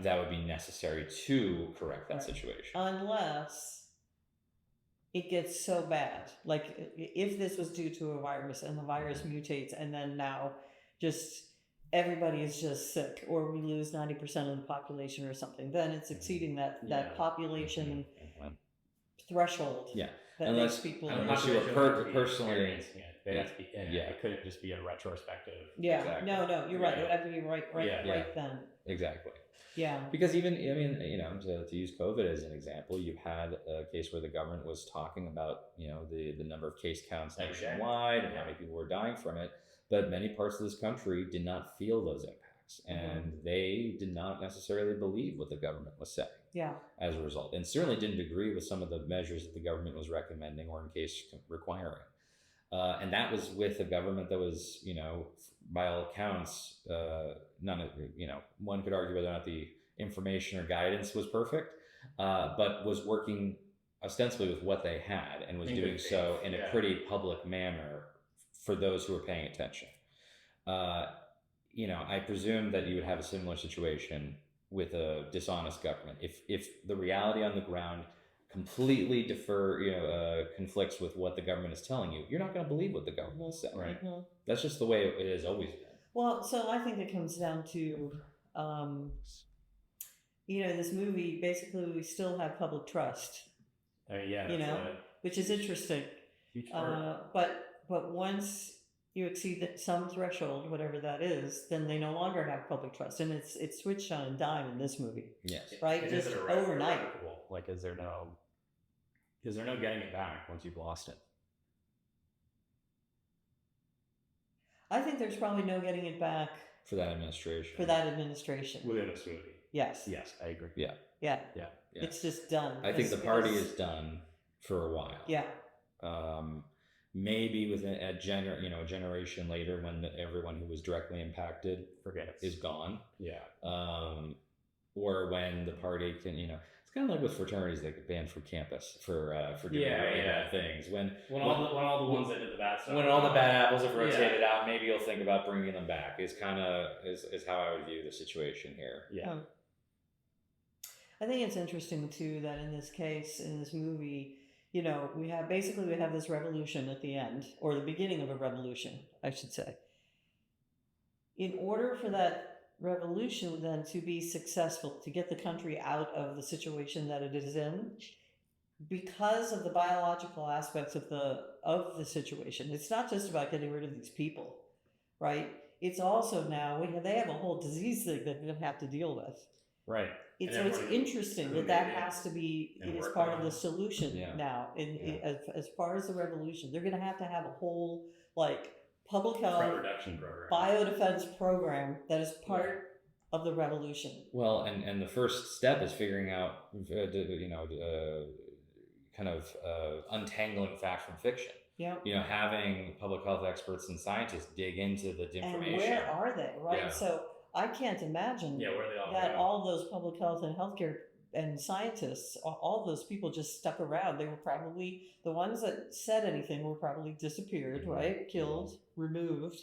S4: that would be necessary to correct that situation.
S3: Unless it gets so bad, like if this was due to a virus and the virus mutates and then now just everybody is just sick, or we lose 90% of the population or something, then it's exceeding that population threshold.
S4: Yeah.
S3: That
S4: unless
S3: makes people
S4: unless you were personally
S2: it couldn't just be a retrospective.
S3: Yeah.
S4: Exactly.
S3: No, you're right. It would have to be right then.
S4: Exactly.
S3: Yeah.
S4: Because even, to use COVID as an example, you've had a case where the government was talking about, the number of case counts nationwide and how many people were dying from it, but many parts of this country did not feel those impacts, and they did not necessarily believe what the government was saying.
S3: Yeah. As
S4: a result, and certainly didn't agree with some of the measures that the government was recommending or in case requiring. And that was with a government that was, by all accounts, one could argue whether or not the information or guidance was perfect, but was working ostensibly with what they had and was doing so in a pretty public manner for those who were paying attention. I presume that you would have a similar situation with a dishonest government. If the reality on the ground completely conflicts with what the government is telling you, you're not going to believe what the government is saying. Right. That's just the way it has always been.
S3: Well, so I think it comes down to, this movie, basically we still have public trust. Which is interesting. But once you exceed some threshold, whatever that is, then they no longer have public trust, and it's switched on a dime in this movie.
S4: Yes,
S3: right. Just overnight.
S2: Like, is there no getting it back once you've lost it?
S3: I think there's probably no getting it back
S4: for that administration.
S2: Within this movie.
S3: Yes,
S2: I agree.
S3: Yeah. It's just done.
S4: I think the party is done for a while.
S3: Yeah.
S4: Maybe within a generation later, when everyone who was directly impacted is gone. Yeah. Or when the party can, it's kind of like with fraternities that get banned from campus for doing really bad things. When
S2: all the ones that did the bad stuff.
S4: When all the bad apples have rotated out, maybe you'll think about bringing them back. Is how I would view the situation here.
S2: Yeah.
S3: I think it's interesting too that in this case, in this movie, we have this revolution at the end, or the beginning of a revolution, I should say. In order for that revolution then to be successful, to get the country out of the situation that it is in, because of the biological aspects of the situation, it's not just about getting rid of these people, right? It's also now they have a whole disease thing that they have to deal with.
S2: Right.
S3: It's interesting that has to be, it is part of the solution now. As far as the revolution, they're going to have a whole public health
S2: reduction program,
S3: biodefense program that is part of the revolution.
S4: Well, and the first step is figuring out, untangling fact from fiction.
S3: Yep.
S4: Having public health experts and scientists dig into the information.
S3: And where are they, right?
S4: Yeah.
S3: So I can't imagine
S2: Yeah, where they all
S3: that
S2: go.
S3: all those public health and healthcare and scientists, all those people just stuck around. They were probably, the ones that said anything were probably disappeared, right? Killed, removed.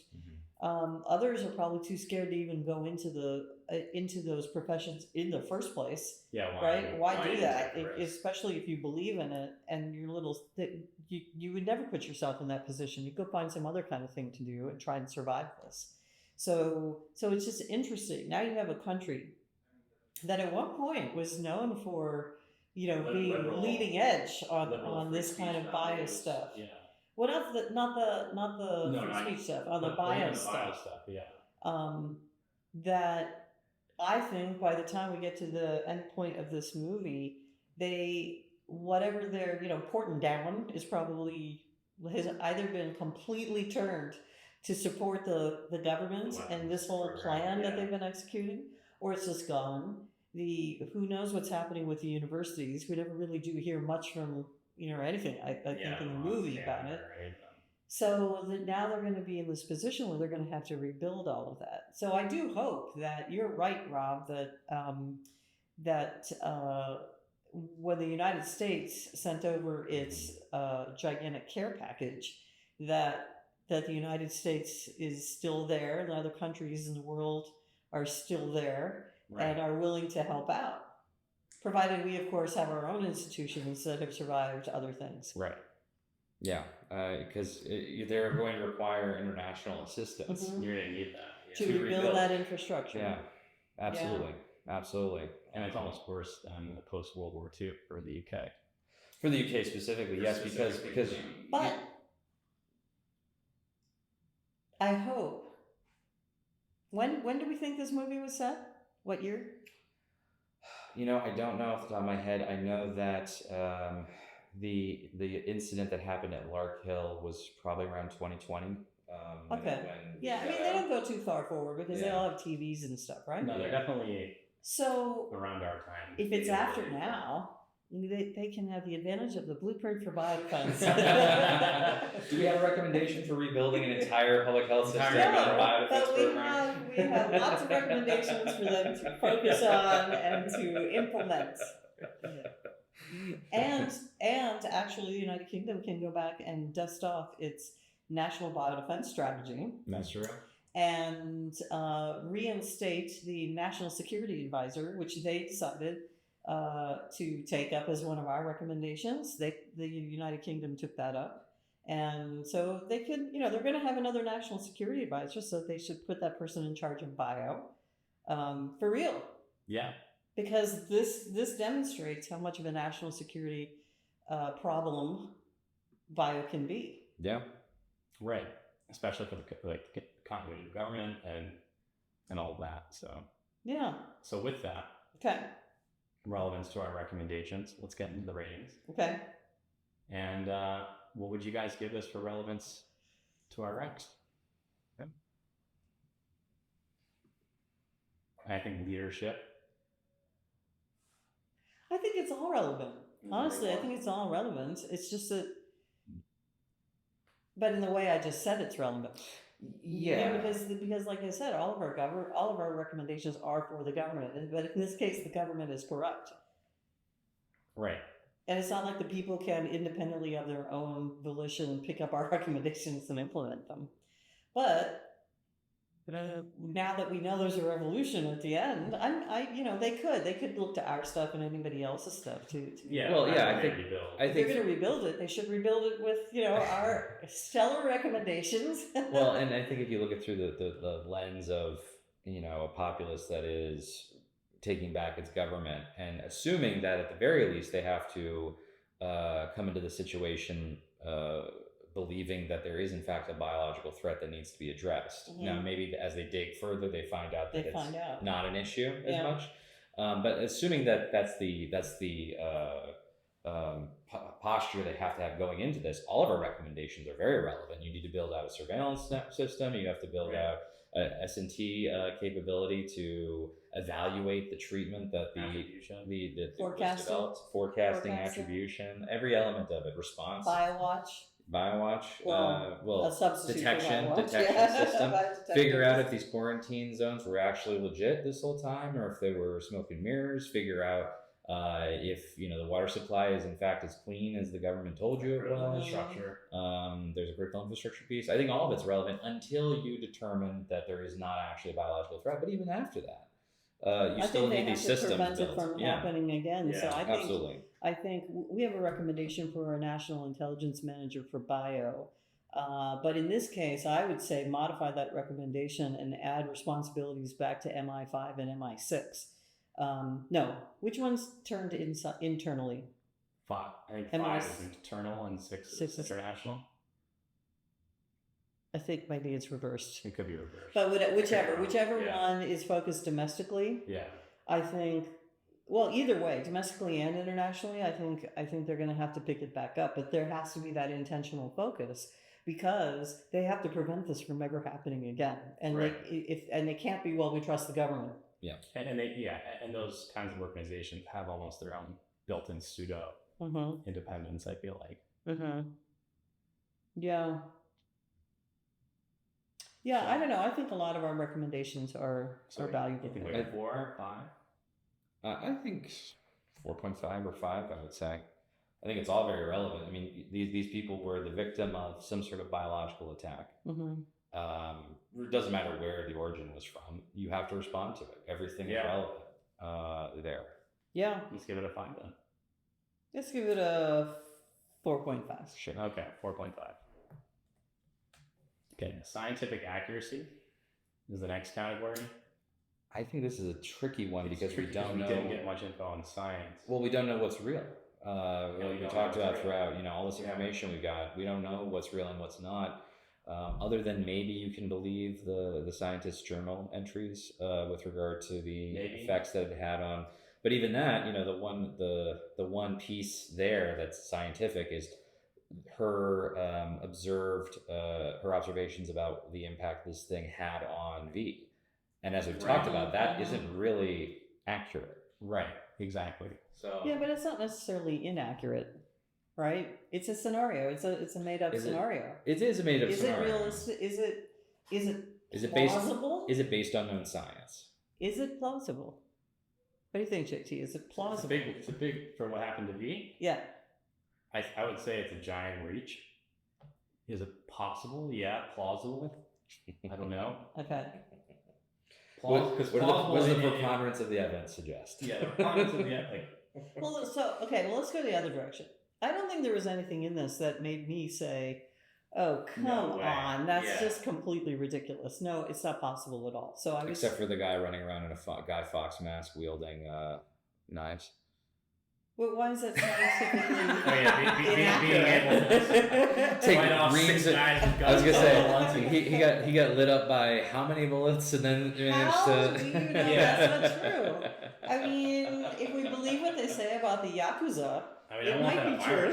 S3: Others are probably too scared to even go into those professions in the first place.
S2: Yeah,
S3: Why do that? Especially if you believe in it and you would never put yourself in that position. You go find some other kind of thing to do and try and survive this. So it's just interesting. Now you have a country that at one point was known for, being leading edge on this kind of bio stuff.
S2: Yeah.
S3: Well, not the free speech stuff, on the bio stuff.
S2: Yeah.
S3: That I think by the time we get to the end point of this movie, whatever they're, porting down has either been completely turned to support the government and this whole plan that they've been executing, or it's just gone. Who knows what's happening with the universities? We never really do hear much from, or anything, I think in the movie about it.
S2: Right.
S3: So now they're going to be in this position where they're going to have to rebuild all of that. So I do hope that you're right, Rob, that when the United States sent over its gigantic care package, that the United States is still there and other countries in the world are still there and are willing to help out. Provided we, of course, have our own institutions that have survived other things.
S2: Right.
S4: Yeah, because they're going to require international assistance.
S3: Mhm.
S2: You're going to need that.
S3: To rebuild that infrastructure.
S4: Yeah, absolutely. Absolutely.
S2: And it's almost worse than the post-World War II for the UK.
S4: For the UK specifically, yes, because
S3: But I hope. When do we think this movie was set? What year?
S4: I don't know off the top of my head. I know that the incident that happened at Lark Hill was probably around 2020.
S3: Okay. Yeah, I mean, they don't go too far forward because they all have TVs and stuff, right?
S2: No, they're definitely around our time.
S3: If it's after now, they can have the advantage of the blueprint for biodefense.
S4: Do we have a recommendation for rebuilding an entire public health system and biodefense
S3: but
S4: program?
S3: we have lots of recommendations for them to focus on and to implement. And actually, the United Kingdom can go back and dust off its national biodefense strategy.
S2: That's true.
S3: And reinstate the National Security Advisor, which they decided to take up as one of our recommendations. The United Kingdom took that up. And so they could, they're going to have another national security advisor, so they should put that person in charge of bio for real.
S2: Yeah.
S3: Because this demonstrates how much of a national security problem bio can be.
S4: Yeah.
S2: Right. Especially for the continuity of government and all of that. So
S3: yeah.
S2: So with that,
S3: okay,
S2: relevance to our recommendations, let's get into the ratings.
S3: Okay.
S2: And what would you guys give this for relevance to our recs?
S1: Okay.
S2: I think leadership.
S3: I think it's all relevant. Honestly, I think it's all relevant. It's just that, but in the way I just said, it's relevant.
S4: Yeah.
S3: Because like I said, all of our recommendations are for the government, but in this case, the government is corrupt.
S2: Right.
S3: And it's not like the people can independently of their own volition pick up our recommendations and implement them. But now that we know there's a revolution at the end, they could look to our stuff and anybody else's stuff too.
S4: Yeah. Well, yeah, I think
S3: if they're going to rebuild it, they should rebuild it with our stellar recommendations.
S4: Well, and I think if you look at through the lens of a populace that is taking back its government and assuming that at the very least they have to come into the situation believing that there is in fact a biological threat that needs to be addressed. Mm-hmm. Now maybe as they dig further they find out that it's not an issue as much. But assuming that that's the posture they have to have going into this, all of our recommendations are very relevant. You need to build out a surveillance system. You have to build out S&T capability to evaluate the treatment that the forecasting, attribution, every element of it, response.
S3: BioWatch.
S4: BioWatch,
S3: a substitute for
S4: detection
S3: BioWatch.
S4: system.
S3: Biodefense.
S4: Figure out if these quarantine zones were actually legit this whole time, or if they were smoke and mirrors. Figure out if the water supply is in fact as clean as the government told you it was.
S2: Infrastructure.
S4: There's a critical infrastructure piece. I think all of it's relevant until you determine that there is not actually a biological threat. But even after that, you still need these systems
S3: prevent
S4: built.
S3: it from happening again.
S2: Yeah,
S3: so
S4: absolutely.
S3: I think we have a recommendation for a national intelligence manager for bio. But in this case, I would say modify that recommendation and add responsibilities back to MI5 and MI6. No, which one's turned internally?
S2: 5. I think
S3: And
S2: 5
S3: I-
S2: is internal and 6
S3: Six
S2: is
S3: is-
S2: international.
S3: I think maybe it's reversed.
S2: It could be reversed.
S3: But whichever
S2: Yeah.
S3: one is focused domestically,
S2: Yeah.
S3: I think. Well, either way, domestically and internationally, I think they're going to have to pick it back up. But there has to be that intentional focus because they have to prevent this from ever happening again. And
S2: Right.
S3: they can't be, well, we trust the government.
S2: And those kinds of organizations have almost their own built-in pseudo
S3: Mm-hmm.
S2: independence, I feel like.
S3: Mm-hmm. Yeah. Yeah, I don't know. I think a lot of our recommendations are valuable.
S2: You think like 4, 5?
S4: I think 4.5 or 5, I would say. I think it's all very relevant. I mean, these people were the victim of some sort of biological attack.
S3: Mm-hmm.
S4: It doesn't matter where the origin was from. You have to respond to it. Everything is relevant there.
S3: Yeah.
S2: Let's give it a 5 then.
S3: Let's give it a 4.5.
S2: Shit. Okay, 4.5. Okay, scientific accuracy is the next category.
S4: I think this is a tricky one because we don't know.
S2: We didn't get much info on science.
S4: Well, we don't know what's real. We talked about throughout, all this information we got. We don't know what's real and what's not. Other than maybe you can believe the scientist's journal entries with regard to the effects that it had on. But even that, the one piece there that's scientific is her her observations about the impact this thing had on V. And as we've talked about, that isn't really accurate.
S2: Right, exactly. So
S3: yeah, but it's not necessarily inaccurate, right? It's a scenario. It's a made up scenario.
S4: It is a made up scenario.
S3: Is it realistic? Is it
S4: plausible? Is it based on known science?
S3: Is it plausible? What do you think, JT? Is it plausible?
S2: It's a big for what happened to V.
S3: Yeah.
S2: I would say it's a giant reach. Is it possible? Yeah, plausible. I don't know.
S3: Okay.
S4: What does the preponderance of the evidence suggest?
S2: Yeah, the preponderance of the evidence.
S3: Well, let's go the other direction. I don't think there was anything in this that made me say, "Oh, come on, that's just completely ridiculous." No, it's not possible at all. So
S4: except for the guy running around in a Guy Fawkes mask wielding knives.
S3: Well, why is that scientifically
S4: inaccurate? I was gonna say he got lit up by how many bullets and then managed to.
S3: Do you know that's not true? I mean, if we believe what they say about the Yakuza, it might be true.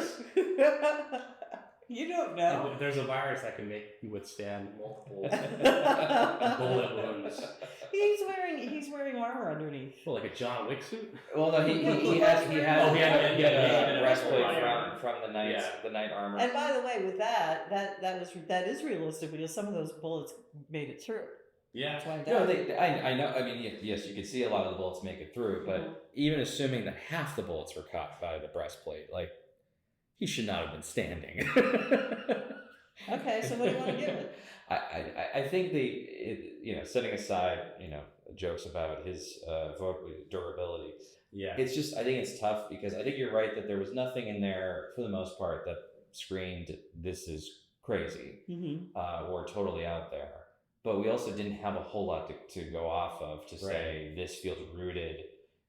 S3: You don't know.
S2: There's a virus that can make you withstand multiple bullet wounds.
S3: He's wearing armor underneath.
S2: Well, like a John Wick suit.
S4: Well, no, he had a breastplate from the knight armor.
S3: And by the way, with that is realistic because some of those bullets made it through.
S2: Yeah.
S3: That's why
S4: I know. I mean, yes, you can see a lot of the bullets make it through, but even assuming that half the bullets were caught by the breastplate, he should not have been standing.
S3: Okay, so what do you want to give it?
S4: I think setting aside jokes about his durability.
S2: Yeah.
S4: It's just I think it's tough because I think you're right that there was nothing in there for the most part that screamed this is crazy or totally out there. But we also didn't have a whole lot to go off of to say this feels rooted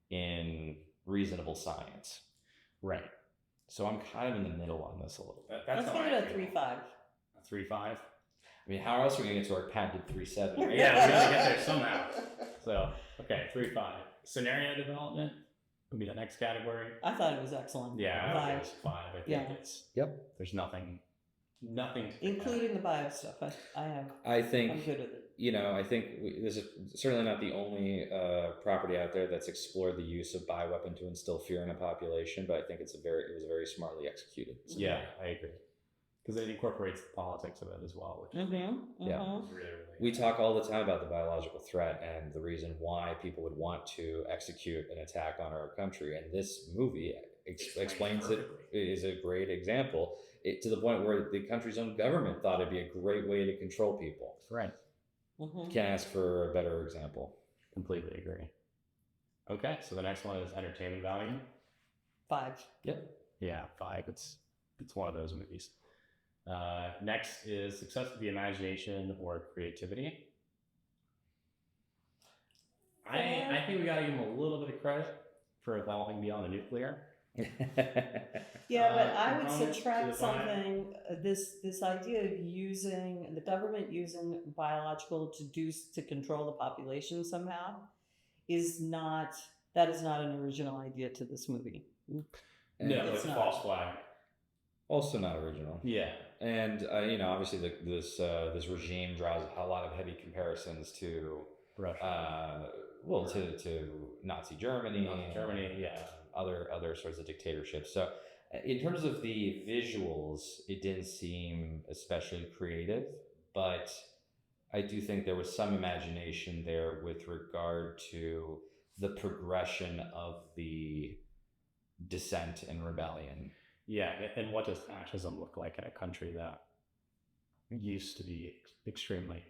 S4: in reasonable science.
S2: Right.
S4: So I'm kind of in the middle on this a little bit.
S3: Let's give it a 3.5.
S2: A 3.5.
S4: I mean, how else are we going to get to our patented 3.7?
S2: Yeah, we got to get there somehow. So, okay, 3.5. Scenario development would be the next category.
S3: I thought it was excellent.
S2: Yeah, I think it was 5. I think it's there's nothing
S3: including the bio stuff.
S4: I think
S3: I'm good with it.
S4: I think this is certainly not the only property out there that's explored the use of bioweapon to instill fear in a population, but I think it was very smartly executed.
S2: Yeah, I agree. because it incorporates the politics of it as well, which
S3: Mm-hmm.
S4: Yeah.
S2: is really, really
S4: We talk all the time about the biological threat and the reason why people would want to execute an attack on our country. And this movie explains it. It is a great example, to the point where the country's own government thought it'd be a great way to control people.
S2: right.
S3: Mm-hmm.
S4: Can't ask for a better example.
S2: Completely agree. Okay, so the next one is entertainment value.
S3: 5.
S4: Yep.
S2: Yeah, 5. It's one of those movies. Next is success of the imagination or creativity. I think we got to give him a little bit of credit for evolving beyond the nuclear.
S3: Yeah, but I would
S2: component to
S3: subtract
S2: the
S3: something. This idea of using the government using biological to control the population somehow is not an original idea to this movie.
S2: No,
S3: It's
S2: it's a
S3: not.
S2: false flag.
S4: Also not original.
S2: Yeah.
S4: And obviously this regime draws a lot of heavy comparisons to
S2: Russia.
S4: to Nazi Germany,
S2: yeah.
S4: Other sorts of dictatorships. So in terms of the visuals, it didn't seem especially creative, but I do think there was some imagination there with regard to the progression of the dissent and rebellion.
S2: Yeah, and what does fascism look like in a country that used to be extremely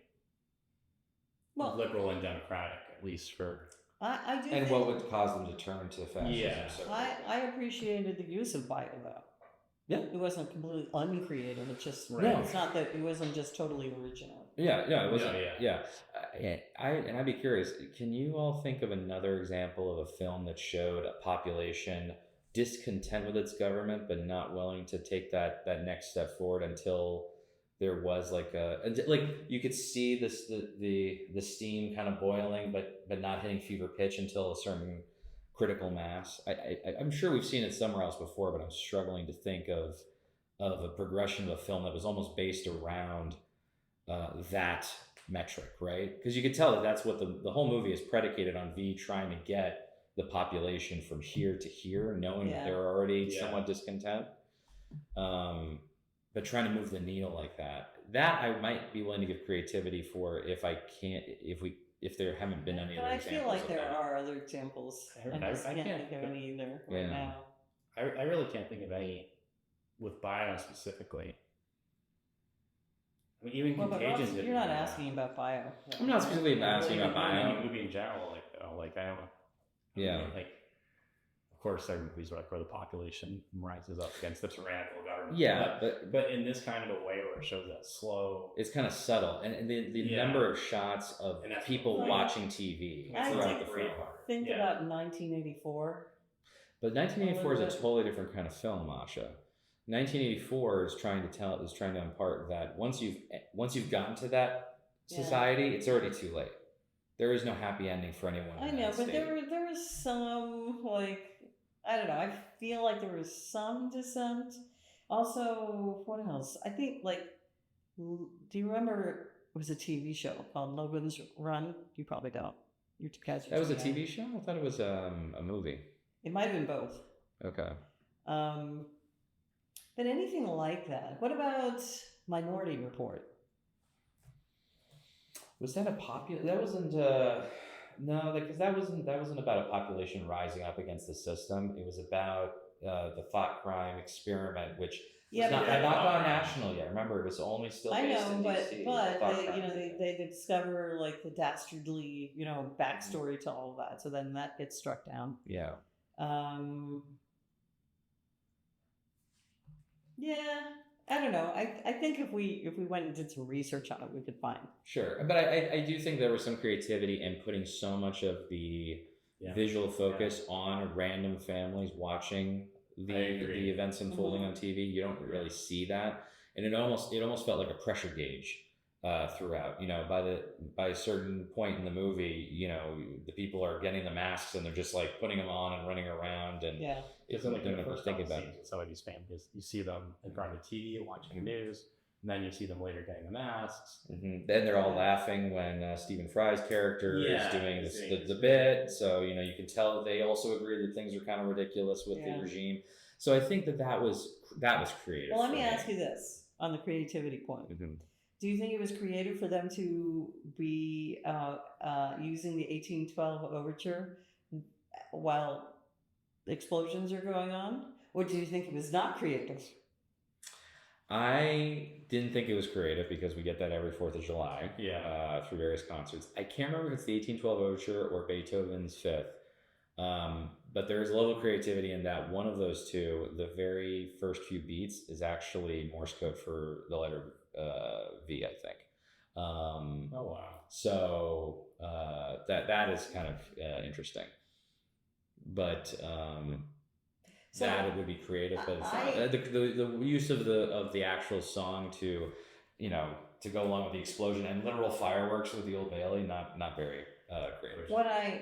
S2: liberal and democratic, at least for...
S3: I do.
S4: And
S3: think
S4: what would cause them to turn to fascism?
S2: Yeah.
S3: I appreciated the use of bio though.
S4: Yeah.
S3: It wasn't completely uncreative. It just
S2: Right.
S3: it's not that it wasn't just totally original.
S4: Yeah, it wasn't.
S2: Yeah.
S4: I'd be curious. Can you all think of another example of a film that showed a population discontent with its government, but not willing to take that next step forward until there was like you could see the steam kind of boiling, but not hitting fever pitch until a certain critical mass. I'm sure we've seen it somewhere else before, but I'm struggling to think of a progression of a film that was almost based around that metric, right? Because you could tell that's what the whole movie is predicated on. V trying to get the population from here to here, knowing that they're already somewhat discontent, but trying to move the needle like that I might be willing to give creativity for if there haven't been any
S3: But
S4: other
S3: I
S4: examples.
S3: feel like there
S4: that.
S3: are other examples. I can't think of any either right now.
S2: I really can't think of any with bio specifically. I mean, even
S3: Well, but
S2: Contagion.
S3: Ross, you're not asking about bio.
S4: I'm not specifically asking about bio.
S2: Any movie in general, like I don't.
S4: Yeah.
S2: Like, of course, there are movies where the population rises up against the tyrannical government.
S4: Yeah,
S2: but in this kind of a way where it shows that slow.
S4: It's kind of subtle, and the number of shots of people watching TV throughout the film.
S3: Think about 1984.
S4: But 1984 is a totally different kind of film, Asha. 1984 is trying to impart that once you've gotten to that society, it's already too late. There is no happy ending for anyone.
S3: I know, but there was some I don't know. I feel like there was some dissent. Also, what else? I think do you remember it was a TV show called Logan's Run? You probably don't. You guys.
S4: That was a TV show? I thought it was a movie.
S3: It might have been both.
S4: Okay.
S3: But anything like that. What about Minority Report?
S4: Was that a popular? That wasn't. No, because that wasn't about a population rising up against the system. It was about the thought crime experiment, which had not gone national yet. Remember, it was only still based in DC.
S3: But they discover the dastardly backstory to all of that. So then that gets struck down.
S4: Yeah.
S3: Yeah, I don't know. I think if we went and did some research on it, we could find.
S4: Sure, but I do think there was some creativity in putting so much of the visual focus on random families watching the events unfolding on TV. You don't really see that, and it almost felt like a pressure gauge throughout. By a certain point in the movie, the people are getting the masks and they're just putting them on and running around, and
S2: it's like the first thinking about it. Some of these families, you see them in front of the TV watching the news, and then you see them later getting the masks.
S4: Mm-hmm. Then they're all laughing when Stephen Fry's character is doing the bit. So you can tell that they also agree that things are kind of ridiculous with the regime. So I think that was creative.
S3: Well, let me ask you this: on the creativity point.
S4: Mm-hmm.
S3: Do you think it was creative for them to be using the 1812 overture while explosions are going on? Or do you think it was not creative?
S4: I didn't think it was creative because we get that every 4th of July through various concerts. I can't remember if it's the 1812 overture or Beethoven's Fifth. But there is a level of creativity in that one of those two, the very first few beats, is actually Morse code for the letter V, I think.
S2: Oh wow!
S4: So that is kind of interesting, but
S3: So
S4: that it would be creative. But the use of the actual song to go along with the explosion and literal fireworks with the Old Bailey, not very creative.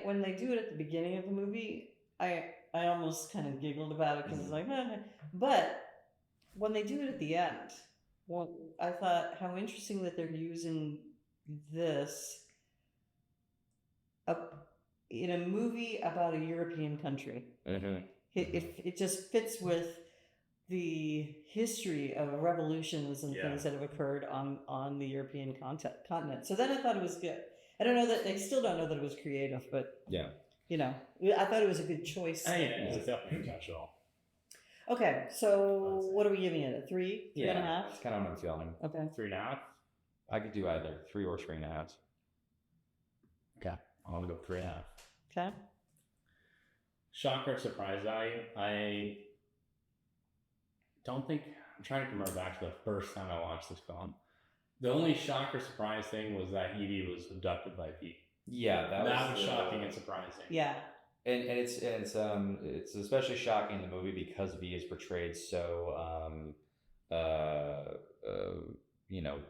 S3: When they do it at the beginning of the movie, I almost kind of giggled about it because it's like, but when they do it at the end, well, I thought how interesting that they're using this in a movie about a European country.
S4: Mm-hmm.
S3: It just fits with the history of revolutions and things that have occurred on the European continent. So then I thought it was good. I still don't know that it was creative, but I thought it was a good choice.
S2: It's definitely intentional.
S3: Okay, so what are we giving it? A 3? 3.5?
S4: That's kind of what I'm feeling.
S3: Okay.
S2: 3.5.
S4: I could do either 3 or 3.5.
S2: Okay, I'll go 3.5.
S3: Okay.
S2: Shock or surprise value? I don't think. I'm trying to remember back to the first time I watched this film. The only shock or surprise thing was that Evey was abducted by Pete.
S4: Yeah,
S2: that was shocking and surprising.
S3: Yeah.
S4: And it's especially shocking in the movie because V is portrayed so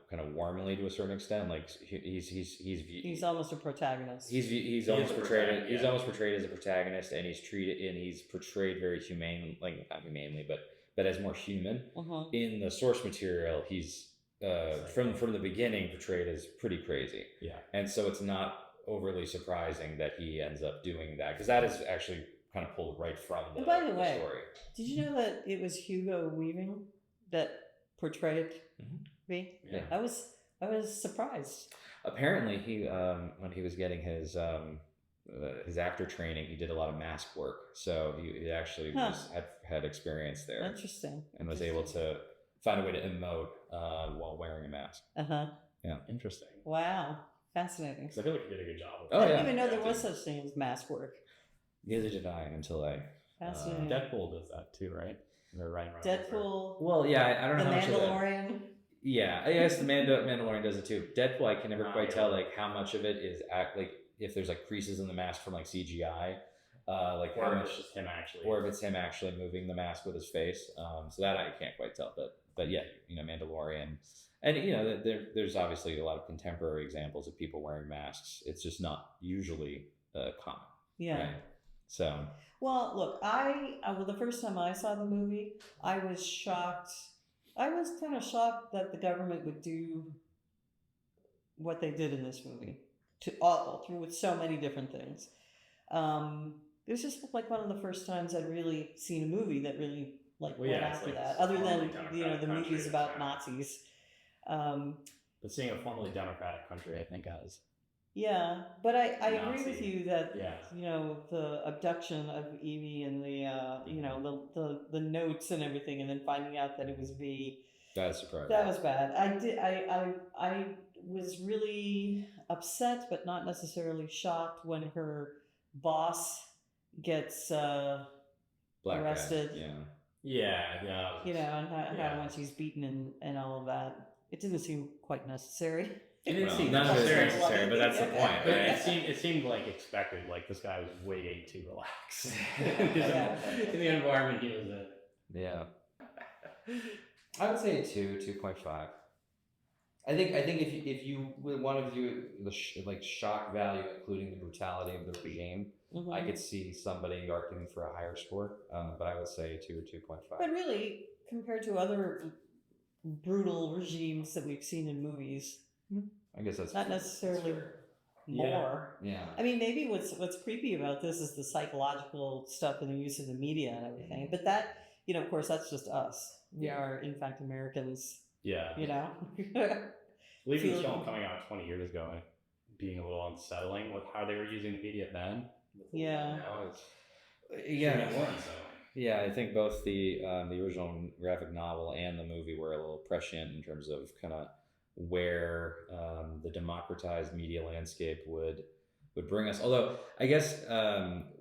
S4: kind of warmly to a certain extent. Like
S3: he's almost a protagonist.
S4: He's almost portrayed. He's almost portrayed as a protagonist, and he's portrayed very humane, like not humanely, but as more human. In the source material, he's from the beginning portrayed as pretty crazy. Yeah, and so it's not overly surprising that he ends up doing that, because that is actually kind of pulled right from the story.
S3: Did you know that it was Hugo Weaving that portrayed me?
S4: Yeah.
S3: I was surprised.
S4: Apparently, he when he was getting his actor training, he did a lot of mask work, so he actually had experience there.
S3: Interesting.
S4: And was able to find a way to emote while wearing a mask. Yeah.
S2: Interesting.
S3: Wow. Fascinating.
S2: Because I feel like he did a good job.
S3: I didn't even know there was such thing as mask work.
S4: Neither did I until I.
S3: Fascinating.
S2: Deadpool does that too, right? They're right around.
S3: Deadpool.
S4: Well, yeah, I don't know
S3: the
S4: how much of that.
S3: Mandalorian.
S4: Yeah, I guess the Mandalorian does it too. Deadpool, I can never quite tell like how much of it is like if there's like creases in the mask from like CGI, like
S2: or
S4: how
S2: if
S4: much,
S2: it's just him actually,
S4: or if it's him actually moving the mask with his face. So that I can't quite tell, but yeah, Mandalorian, and there's obviously a lot of contemporary examples of people wearing masks. It's just not usually common.
S3: Yeah.
S4: Right? So.
S3: Well, look, the first time I saw the movie, I was shocked. I was kind of shocked that the government would do what they did in this movie with so many different things. It was just like one of the first times I'd really seen a movie that really went after that, other than the movies about Nazis.
S2: But seeing a formerly democratic country, I think, has.
S3: Yeah, but I agree with you that the abduction of Evey and the notes and everything, and then finding out that it was V.
S4: That's surprising.
S3: That was bad. I was really upset, but not necessarily shocked when her boss gets arrested.
S2: Yeah.
S3: And how when she's beaten and all of that. It didn't seem quite necessary.
S2: It didn't seem
S4: necessary, but that's the point.
S2: But it seemed like expected. Like this guy was way too relaxed in the environment he was in.
S4: Yeah, I would say 2.5. I think if you want to do the shock value, including the brutality of the regime, I could see somebody arguing for a higher score. But I would say 2 or 2.5.
S3: But really, compared to other brutal regimes that we've seen in movies.
S4: I guess that's
S3: not necessarily more.
S4: Yeah.
S3: I mean, maybe what's creepy about this is the psychological stuff and the use of the media and everything. But that, of course, that's just us. We are, in fact, Americans
S2: Yeah.
S3: You know.
S2: Leaving the
S3: Feeling-
S2: film coming out 20 years ago and being a little unsettling with how they were using the media then.
S3: Yeah.
S2: Now it's
S4: Yeah.
S2: even more unsettling.
S4: Yeah, I think both the original graphic novel and the movie were a little prescient in terms of kind of where the democratized media landscape would bring us. Although I guess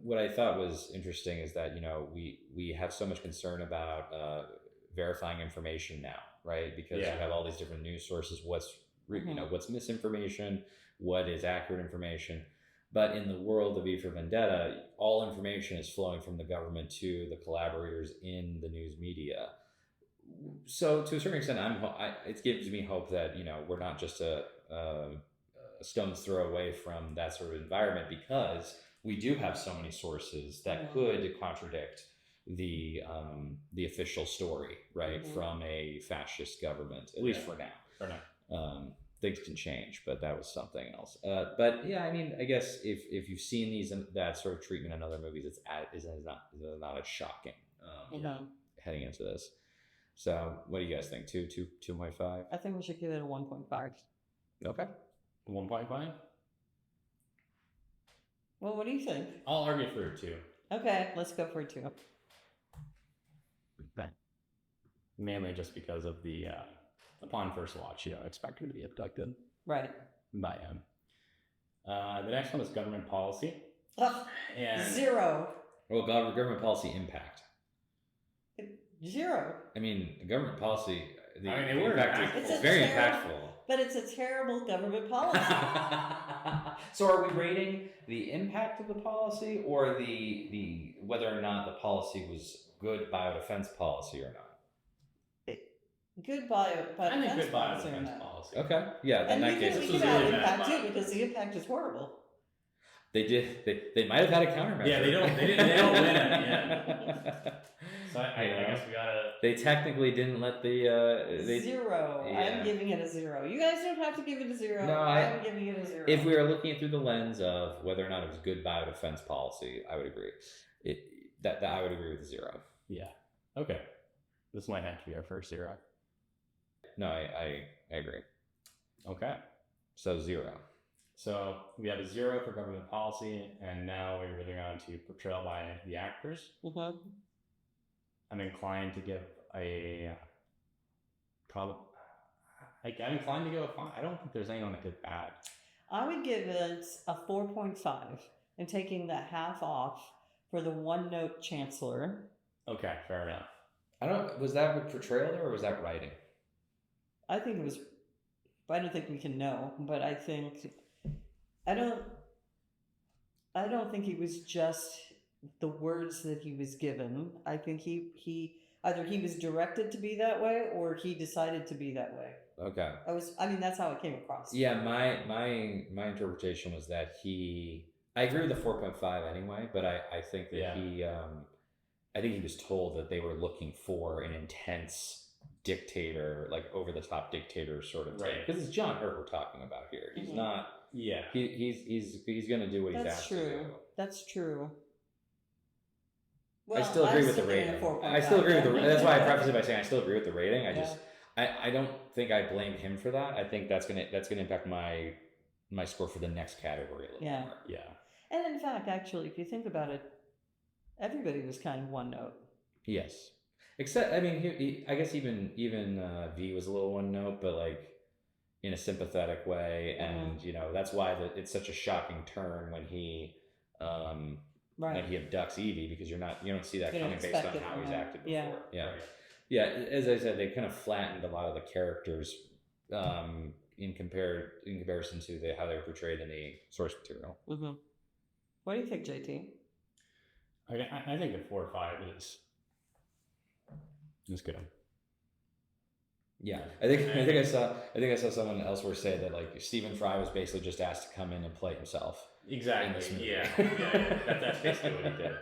S4: what I thought was interesting is that we have so much concern about verifying information now, right? Because you have all these different news sources. What's what's misinformation, what is accurate information. But in the world of V for Vendetta, all information is flowing from the government to the collaborators in the news media. So to a certain extent, it gives me hope that we're not just a stone's throw away from that sort of environment, because we do have so many sources that could contradict the official story, right, from a fascist government, at least for now.
S2: For now.
S4: Things can change, but that was something else. But yeah, I mean, I guess if you've seen that sort of treatment in other movies, it's not as shocking heading into this. So, what do you guys think? 2.5?
S3: I think we should give it a 1.5.
S4: Okay.
S2: 1.5?
S3: Well, what do you think?
S2: I'll argue for a 2.
S3: Okay, let's go for a 2.
S2: Mainly just because of the upon first watch, expect her to be abducted
S3: Right.
S2: by him. The next one is government policy.
S3: Ugh,
S2: And
S3: 0.
S4: Well, government policy impact.
S3: 0.
S4: I mean, the government policy. The
S2: they were
S4: impact
S2: impactful.
S4: is very impactful.
S3: But it's a terrible government policy.
S4: So are we rating the impact of the policy, or the whether or not the policy was good biodefense policy or not?
S3: Good biodefense
S2: I think good
S3: policy or
S2: biodefense
S3: not.
S2: policy.
S4: Okay, yeah.
S3: And
S4: In
S3: we
S4: that case,
S3: can,
S2: this
S3: we
S2: was
S3: can add
S2: really bad
S3: impact too,
S2: bio.
S3: because the impact is horrible.
S4: they might have had a countermeasure.
S2: Yeah, they don't win at the end. So I guess we gotta.
S4: They technically didn't let the
S3: 0.
S4: Yeah.
S3: I'm giving it a 0. You guys don't have to give it a 0.
S4: No,
S3: I'm giving it a 0.
S4: If we were looking through the lens of whether or not it was good biodefense policy, I would agree. That I would agree with 0.
S2: Yeah. Okay. This might have to be our first 0.
S4: No, I agree.
S2: Okay.
S4: So 0.
S2: So we have a 0 for government policy, and now we're moving on to portrayal by the actors.
S3: Mhm.
S2: I'm inclined to give I'm inclined to go with 5. I don't think there's anyone that did bad.
S3: I would give it a 4.5 and taking the half off for the one-note chancellor.
S2: Okay, fair enough.
S4: Was that with portrayal there, or was that writing?
S3: I think it was. I don't think we can know, but I think I don't think it was just the words that he was given. I think he either he was directed to be that way or he decided to be that way.
S4: Okay.
S3: That's how it came across.
S4: Yeah, my interpretation was that I agree with the 4.5 anyway, but I think that I think he was told that they were looking for an intense dictator, like over the top dictator sort of thing. Because it's John Hurt we're talking about here. He's not.
S2: Yeah.
S4: He's going to do what he's asked to do.
S3: That's true.
S4: I still agree with the rating. I still agree with the. That's why I preface it by saying I still agree with the rating. I don't think I blame him for that. I think that's gonna impact my score for the next category a little more.
S2: Yeah.
S3: And in fact, actually, if you think about it, everybody was kind of one note.
S4: Yes. Except, I mean, I guess even V was a little one note, but like in a sympathetic way, and that's why it's such a shocking turn when he when he abducts Evey, because you don't see that coming based on how he's acted before. Yeah. As I said, they kind of flattened a lot of the characters in comparison to how they were portrayed in the source material.
S3: Mm-hmm. What do you think, JT?
S2: I think the 4 or 5 is good.
S4: Yeah, I think I saw someone elsewhere say that like Stephen Fry was basically just asked to come in and play himself.
S2: Exactly. Yeah. That's basically what he did.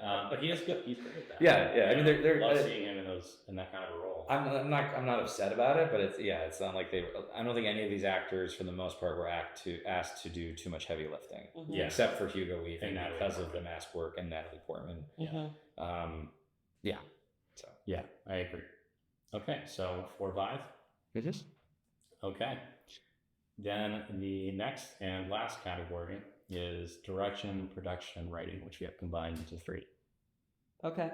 S2: But he is good. He's good at that.
S4: Yeah. I mean, they're
S2: love seeing him in that kind of a role.
S4: I'm not upset about it, but it's not like I don't think any of these actors, for the most part, were asked to do too much heavy lifting.
S3: Mm-hmm.
S2: Yeah.
S4: Except for Hugo Weaving
S2: and
S4: because of the mask work and Natalie Portman.
S3: Mm-hmm.
S4: Yeah.
S2: So. Yeah, I agree. Okay, so 4 or 5. Okay. Then the next and last category is direction, production, and writing, which we have combined into 3.
S3: Okay.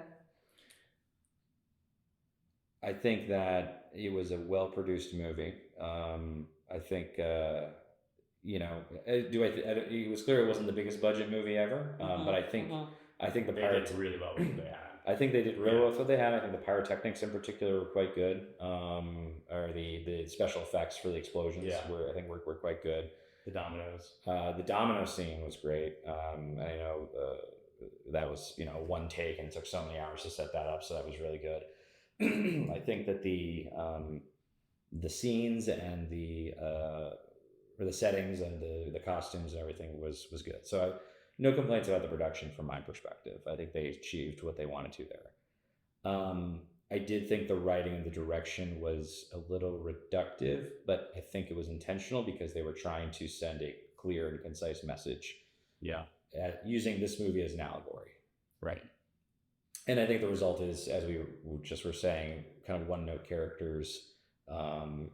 S4: I think that it was a well-produced movie. I think, it was clear it wasn't the biggest budget movie ever, but I think the
S2: They did really well with what they had.
S4: I think they did really well with what they had. I think the pyrotechnics in particular were quite good. Or the special effects for the explosions were quite good.
S2: The dominoes.
S4: The domino scene was great. And I know that was one take, and it took so many hours to set that up, so that was really good. I think that the scenes and the settings and the costumes and everything was good. So no complaints about the production from my perspective. I think they achieved what they wanted to there. I did think the writing and the direction was a little reductive, but I think it was intentional because they were trying to send a clear and concise message.
S2: Yeah.
S4: Using this movie as an allegory.
S2: Right.
S4: And I think the result is, as we just were saying, kind of one-note characters. And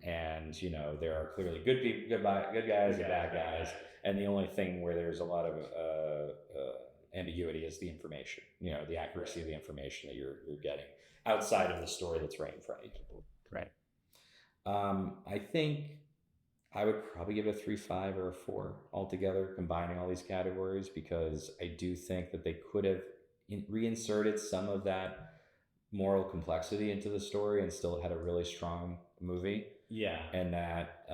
S4: there are clearly good people, good guys, and bad guys. And the only thing where there's a lot of ambiguity is the information. The accuracy of the information that you're getting outside of the story that's right in front of you.
S2: Right.
S4: I think I would probably give it a 3.5 or a 4 altogether, combining all these categories, because I do think that they could have reinserted some of that moral complexity into the story and still had a really strong movie.
S2: Yeah.
S4: And that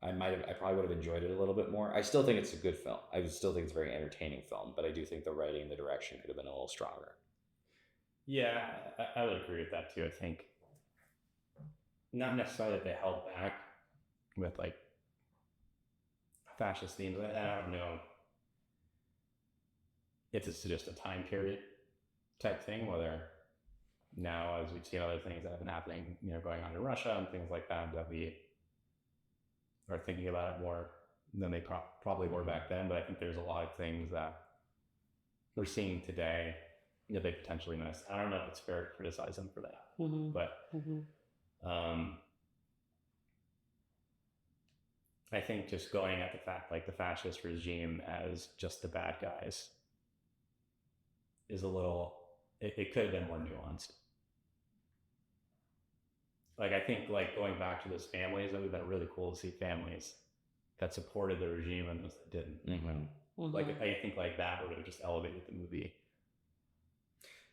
S4: I probably would have enjoyed it a little bit more. I still think it's a good film. I still think it's a very entertaining film, but I do think the writing and the direction could have been a little stronger.
S2: Yeah, I would agree with that too. I think not necessarily that they held back with like fascist themes. I don't know if it's just a time period type thing, whether now, as we've seen other things that have been happening, going on in Russia and things like that we are thinking about it more than they probably were back then. But I think there's a lot of things that we're seeing today that they potentially missed. I don't know if it's fair to criticize them for that, but I think just going at the fact, like the fascist regime as just the bad guys, is a little. It could have been more nuanced. Like, I think, like, going back to those families, it would have been really cool to see families that supported the regime and those that didn't. Like, I think like that would have just elevated the movie.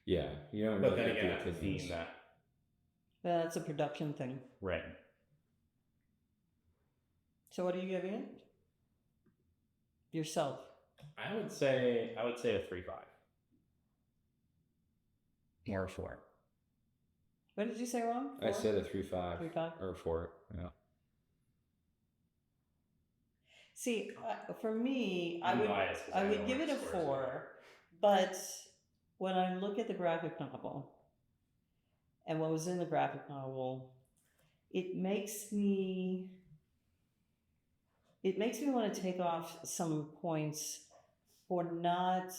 S4: Yeah,
S2: but then again, that's a theme that.
S3: That's a production thing.
S2: Right.
S3: So what are you giving it? Yourself?
S2: I would say a 3.5. Or a 4.
S3: What did you say, Ron? 4?
S4: I said a 3.5.
S3: 3.5?
S4: Or a 4, yeah.
S3: See, for me, I would give it a 4,
S2: well.
S3: but when I look at the graphic novel and what was in the graphic novel, it makes me want to take off some points for not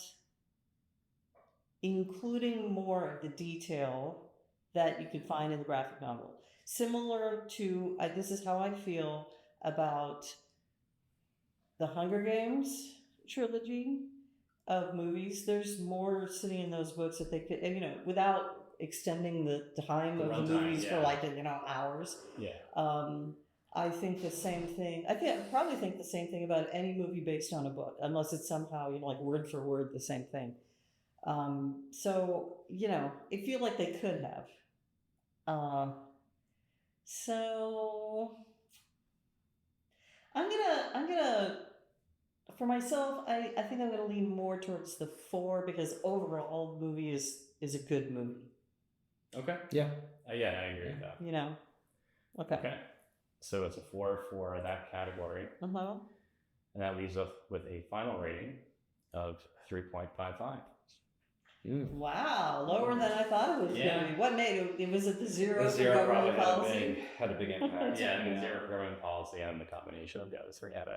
S3: including more of the detail that you can find in the graphic novel. Similar to, this is how I feel about the Hunger Games trilogy of movies. There's more sitting in those books that they could, without extending the time of the movies for hours.
S2: Yeah.
S3: I think the same thing. I probably think the same thing about any movie based on a book, unless it's somehow like word for word the same thing. So I feel like they could have. So I'm gonna for myself, I think I'm gonna lean more towards the 4 because overall the movie is a good movie.
S2: Okay.
S4: Yeah.
S2: Yeah, I agree with that.
S3: Okay.
S2: So it's a 4 for that category. And that leaves us with a final rating of 3.55.
S3: Wow, lower than I thought it was going to be. What made it? Was it the zero?
S4: The zero probably had a big impact.
S2: The zero government policy and the combination of the other 3 had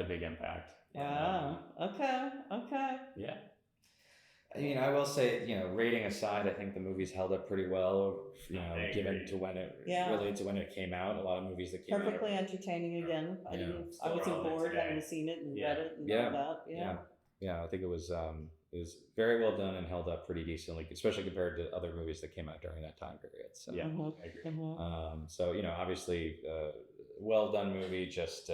S2: a big impact.
S3: Yeah. Okay.
S2: Yeah.
S4: I mean, I will say, rating aside, I think the movie's held up pretty well, given to when it related to when it came out. A lot of movies that came
S3: Perfectly
S4: out.
S3: entertaining again. I
S2: Still
S3: wasn't
S2: relevant
S3: bored
S2: today.
S3: having seen it and
S2: Yeah.
S3: read it and
S4: Yeah.
S3: all that. Yeah.
S4: Yeah. I think it was very well done and held up pretty decently, especially compared to other movies that came out during that time period. So
S2: Yeah,
S3: Mhm.
S2: I agree.
S3: Mhm.
S4: so obviously, well done movie. Just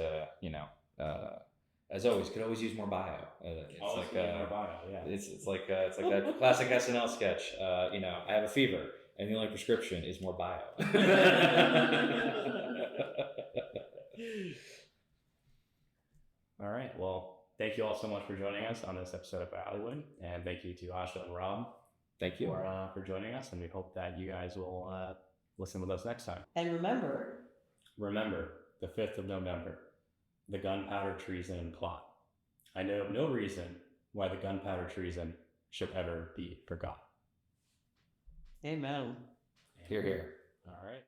S4: as always, could always use more bio. It's
S2: Always
S4: like
S2: need more bio, yeah.
S4: it's like that classic SNL sketch. I have a fever, and the only prescription is more bio.
S2: All right. Well, thank you all so much for joining us on this episode of Biollywood, and thank you to Asha and Rob
S4: Thank you.
S2: for joining us, and we hope that you guys will listen with us next time.
S3: And remember,
S2: the 5th of November, the gunpowder treason plot. I know of no reason why the gunpowder treason should ever be forgotten.
S3: amen.
S4: Hear, hear.
S2: All right.